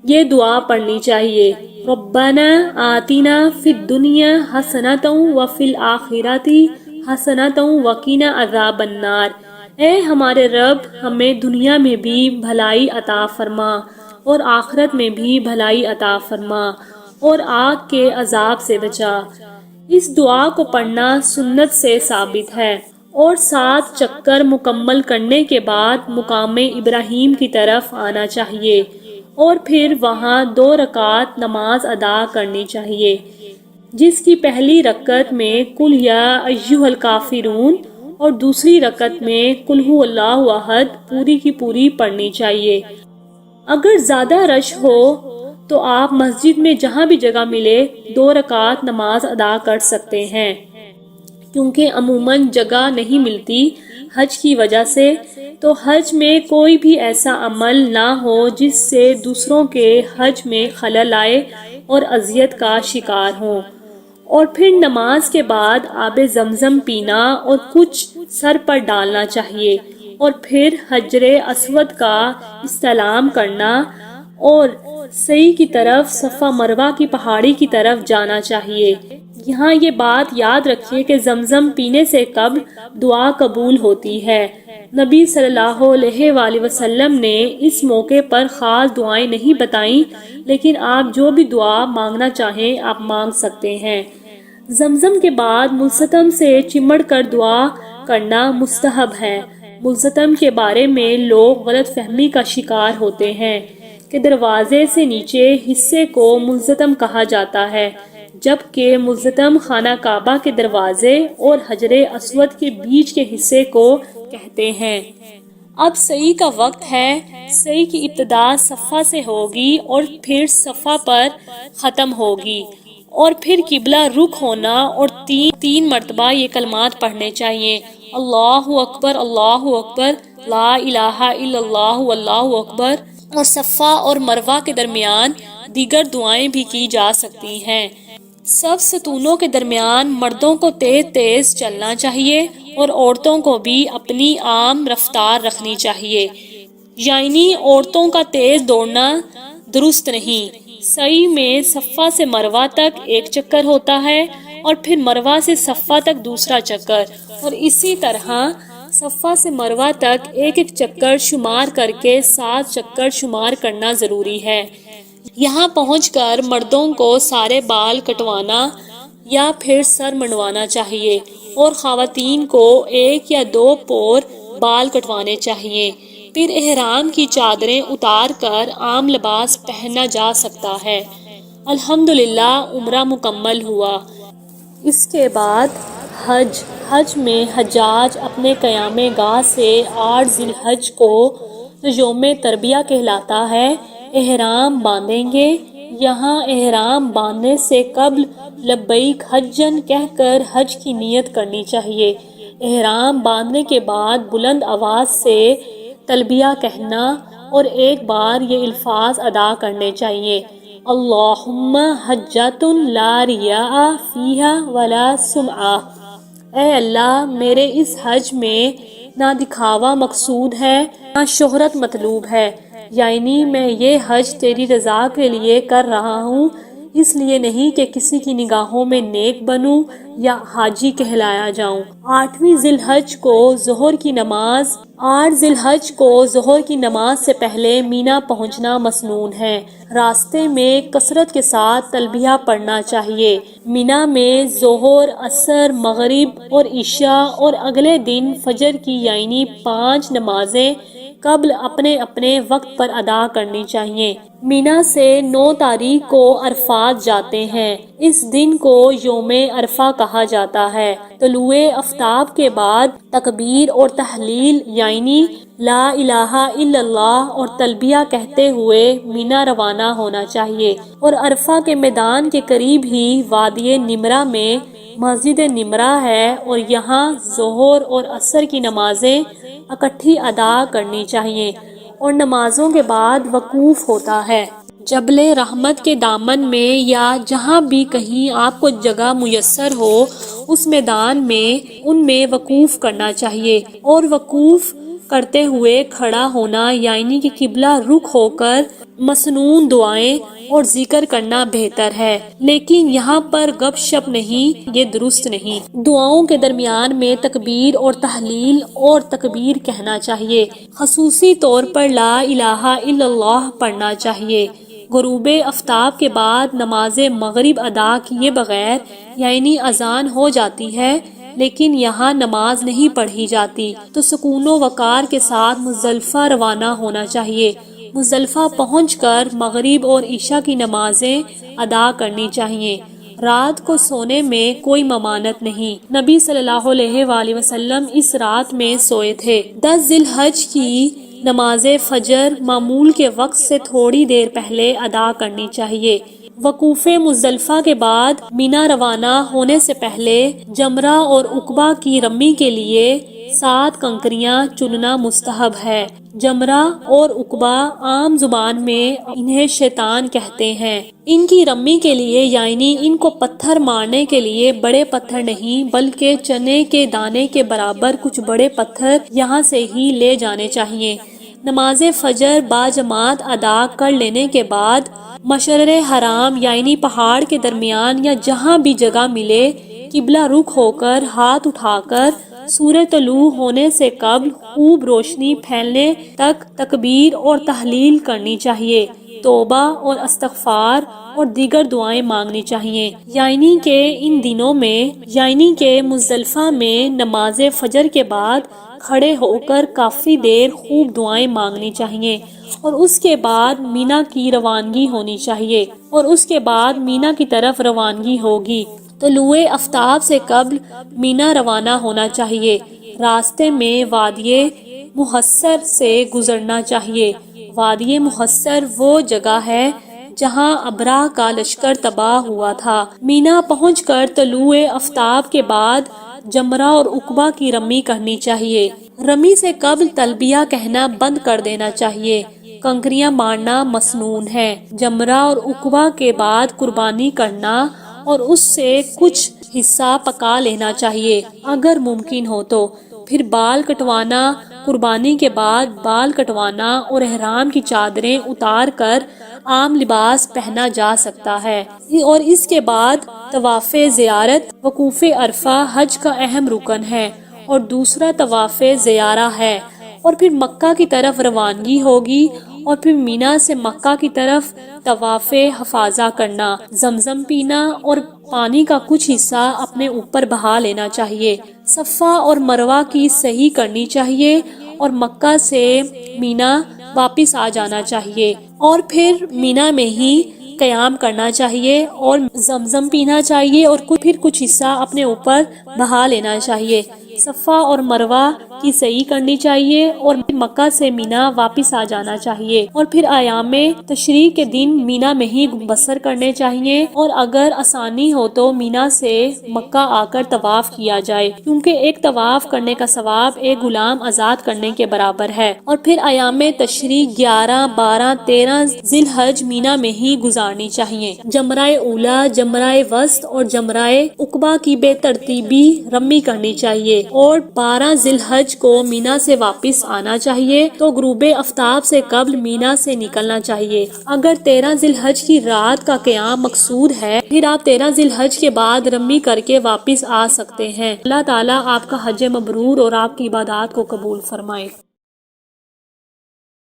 یہ دعا پڑھنی چاہیے، ربنا آتنا فی الدنیا حسنۃ وفی الآخرۃ حسنۃ وقنا عذاب النار۔ اے ہمارے رب، ہمیں دنیا میں بھی بھلائی عطا فرما اور آخرت میں بھی بھلائی عطا فرما اور آگ کے عذاب سے بچا۔ اس دعا کو پڑھنا سنت سے ثابت ہے اور 7 چکر مکمل کرنے کے بعد مقام ابراہیم کی طرف آنا چاہیے اور پھر وہاں 2 رکعت نماز ادا کرنی چاہیے، جس کی پہلی رکعت میں قل یا ایھا الکافرون اور دوسری رکعت میں قل ھو اللہ احد پوری کی پوری پڑھنی چاہیے۔ اگر زیادہ رش ہو تو آپ مسجد میں جہاں بھی جگہ ملے 2 رکعت نماز ادا کر سکتے ہیں، کیونکہ عموماً جگہ نہیں ملتی حج کی وجہ سے، تو حج میں کوئی بھی ایسا عمل نہ ہو جس سے دوسروں کے حج میں خلل آئے اور اذیت کا شکار ہوں۔ اور پھر نماز کے بعد آب زمزم پینا اور کچھ سر پر ڈالنا چاہیے اور پھر حجر اسود کا استعلام کرنا اور سعی کی طرف صفا مروہ کی پہاڑی کی طرف جانا چاہیے۔ یہاں یہ بات یاد رکھیے کہ زمزم پینے سے قبل دعا قبول ہوتی ہے۔ نبی صلی اللہ علیہ وآلہ وسلم نے اس موقع پر خاص دعائیں نہیں بتائیں، لیکن آپ جو بھی دعا مانگنا چاہیں آپ مانگ سکتے ہیں۔ زمزم کے بعد ملستم سے چمڑ کر دعا کرنا مستحب ہے۔ ملستم کے بارے میں لوگ غلط فہمی کا شکار ہوتے ہیں کہ دروازے سے نیچے حصے کو ملستم کہا جاتا ہے، جبکہ ملستم خانہ کعبہ کے دروازے اور حجر اسود کے بیچ کے حصے کو کہتے ہیں۔ اب سعی کا وقت ہے۔ سعی کی ابتدا صفا سے ہوگی اور پھر صفا پر ختم ہوگی اور پھر قبلہ رخ ہونا اور 3 مرتبہ یہ کلمات پڑھنے چاہیے، اللہ اکبر لا الہ الا اللہ واللہ اکبر۔ اور صفا اور مروہ کے درمیان دیگر دعائیں بھی کی جا سکتی ہیں۔ سب ستونوں کے درمیان مردوں کو تیز تیز چلنا چاہیے اور عورتوں کو بھی اپنی عام رفتار رکھنی چاہیے، یعنی عورتوں کا تیز دوڑنا درست نہیں۔ سعی میں صفا سے مروہ تک 1 چکر ہوتا ہے اور پھر مروہ سے صفا تک دوسرا چکر، اور اسی طرح صفا سے مروہ تک 1 چکر شمار کر کے 7 چکر شمار کرنا ضروری ہے۔ یہاں پہنچ کر مردوں کو سارے بال کٹوانا یا پھر سر منڈوانا چاہیے اور خواتین کو 1 یا 2 پور بال کٹوانے چاہیے۔ پھر احرام کی چادریں اتار کر عام لباس پہنا جا سکتا ہے۔ الحمدللہ عمرہ مکمل ہوا۔ اس کے بعد حج میں حجاج اپنے قیام گاہ سے 8 ذی الحج کو یوم تربیہ کہلاتا ہے احرام باندھیں گے۔ یہاں احرام باندھنے سے قبل لبیک حجن کہہ کر حج کی نیت کرنی چاہیے۔ احرام باندھنے کے بعد بلند آواز سے تلبیہ کہنا اور ایک بار یہ الفاظ ادا کرنے چاہیے، اللہم حجۃ لا ریاء فیہا ولا سمعہ۔ اے اللہ، میرے اس حج میں نہ دکھاوا مقصود ہے نہ شہرت مطلوب ہے، یعنی میں یہ حج تیری رضا کے لیے کر رہا ہوں، اس لیے نہیں کہ کسی کی نگاہوں میں نیک بنوں یا حاجی کہلایا جاؤں۔ 8 ذی الحج کو ظہر کی نماز سے پہلے مینا پہنچنا مسنون ہے۔ راستے میں کثرت کے ساتھ تلبیہ پڑھنا چاہیے۔ مینا میں ظہر، عصر، مغرب اور عشاء اور اگلے دن فجر کی یعنی 5 نمازیں قبل اپنے اپنے وقت پر ادا کرنی چاہیے۔ مینا سے 9 تاریخ کو عرفات جاتے ہیں۔ اس دن کو یوم عرفہ کہا جاتا ہے۔ طلوع آفتاب کے بعد تکبیر اور تحلیل یعنی لا الہ الا اللہ اور تلبیہ کہتے ہوئے مینا روانہ ہونا چاہیے، اور عرفہ کے میدان کے قریب ہی وادی نمرہ میں مسجد نمرہ ہے اور یہاں ظہر اور عصر کی نمازیں اکٹھی ادا کرنی چاہیے اور نمازوں کے بعد وقوف ہوتا ہے۔ جبل رحمت کے دامن میں یا جہاں بھی کہیں آپ کو جگہ میسر ہو اس میدان میں ان میں وقوف کرنا چاہیے، اور وقوف کرتے ہوئے کھڑا ہونا یعنی کہ قبلہ رخ ہو کر مسنون دعائیں اور ذکر کرنا بہتر ہے، لیکن یہاں پر گپ شپ نہیں، یہ درست نہیں۔ دعاؤں کے درمیان میں تکبیر اور تحلیل اور تکبیر کہنا چاہیے، خصوصی طور پر لا الہ الا اللہ پڑھنا چاہیے۔ غروب آفتاب کے بعد نماز مغرب ادا کیے بغیر یعنی اذان ہو جاتی ہے لیکن یہاں نماز نہیں پڑھی جاتی تو سکون و وقار کے ساتھ مزدلفہ روانہ ہونا چاہیے۔ مزدلفہ پہنچ کر مغرب اور عشاء کی نمازیں ادا کرنی چاہیے۔ رات کو سونے میں کوئی ممانعت نہیں، نبی صلی اللہ علیہ وآلہ وسلم اس رات میں سوئے تھے۔ 10 ذی الحج کی نماز فجر معمول کے وقت سے تھوڑی دیر پہلے ادا کرنی چاہیے۔ وقوف مزدلفہ کے بعد مینا روانہ ہونے سے پہلے جمرہ اور عقبہ کی رمی کے لیے 7 کنکریاں چننا مستحب ہے۔ جمرہ اور عقبہ عام زبان میں انہیں شیطان کہتے ہیں۔ ان کی رمی کے لیے یعنی ان کو پتھر مارنے کے لیے بڑے پتھر نہیں بلکہ چنے کے دانے کے برابر کچھ بڑے پتھر یہاں سے ہی لے جانے چاہیے۔ نماز فجر باجماعت ادا کر لینے کے بعد مشعر حرام یعنی پہاڑ کے درمیان یا جہاں بھی جگہ ملے قبلہ رخ ہو کر ہاتھ اٹھا کر سورج طلوع ہونے سے قبل خوب روشنی پھیلنے تک تکبیر اور تحلیل کرنی چاہیے، توبہ اور استغفار اور دیگر دعائیں مانگنی چاہیے، یعنی کہ مزدلفہ میں نماز فجر کے بعد کھڑے ہو کر کافی دیر خوب دعائیں مانگنی چاہیے اور اس کے بعد مینا کی روانگی ہونی چاہیے اور اس کے بعد مینا کی طرف روانگی ہوگی۔ طلوع آفتاب سے قبل مینا روانہ ہونا چاہیے۔ راستے میں وادی محصر سے گزرنا چاہیے۔ وادی محصر وہ جگہ ہے جہاں ابراہ کا لشکر تباہ ہوا تھا۔ مینا پہنچ کر طلوع آفتاب کے بعد جمرہ اور عقبہ کی رمی کرنی چاہیے۔ رمی سے قبل تلبیہ کہنا بند کر دینا چاہیے۔ کنکریاں مارنا مسنون ہے۔ جمرہ اور عقبہ کے بعد قربانی کرنا اور اس سے کچھ حصہ پکا لینا چاہیے اگر ممکن ہو تو۔ پھر بال کٹوانا، قربانی کے بعد بال کٹوانا اور احرام کی چادریں اتار کر عام لباس پہنا جا سکتا ہے، اور اس کے بعد طواف زیارت۔ وقوف عرفہ حج کا اہم رکن ہے اور دوسرا طواف زیارہ ہے، اور پھر مکہ کی طرف روانگی ہوگی اور پھر مینا سے مکہ کی طرف طواف حفاظہ کرنا، زمزم پینا اور پانی کا کچھ حصہ اپنے اوپر بہا لینا چاہیے۔ صفا اور مروہ کی سعی کرنی چاہیے اور مکہ سے مینا واپس آ جانا چاہیے اور پھر مینا میں ہی قیام کرنا چاہیے اور زمزم پینا چاہیے اور پھر کچھ حصہ اپنے اوپر بہا لینا چاہیے۔ صفا اور مروہ کی سعی کرنی چاہیے اور مکہ سے مینا واپس آ جانا چاہیے اور پھر ایام تشریق کے دن مینا میں ہی بسر کرنے چاہیے، اور اگر آسانی ہو تو مینا سے مکہ آ کر طواف کیا جائے کیونکہ ایک طواف کرنے کا ثواب ایک غلام آزاد کرنے کے برابر ہے، اور پھر ایام تشریق 11، 12، 13 ذی الحج مینا میں ہی گزارنی چاہیے۔ جمرہ اولا، جمرہ وسط اور جمرہ عقبہ کی بے ترتیبی رمی کرنی چاہیے اور 12 ذی الحج کو مینا سے واپس آنا چاہیے تو غروب آفتاب سے قبل مینا سے نکلنا چاہیے۔ اگر 13 ذی الحج کی رات کا قیام مقصود ہے پھر آپ 13 ذی الحج کے بعد رمی کر کے واپس آ سکتے ہیں۔ اللہ تعالیٰ آپ کا حج مبرور اور آپ کی عبادات کو قبول فرمائے۔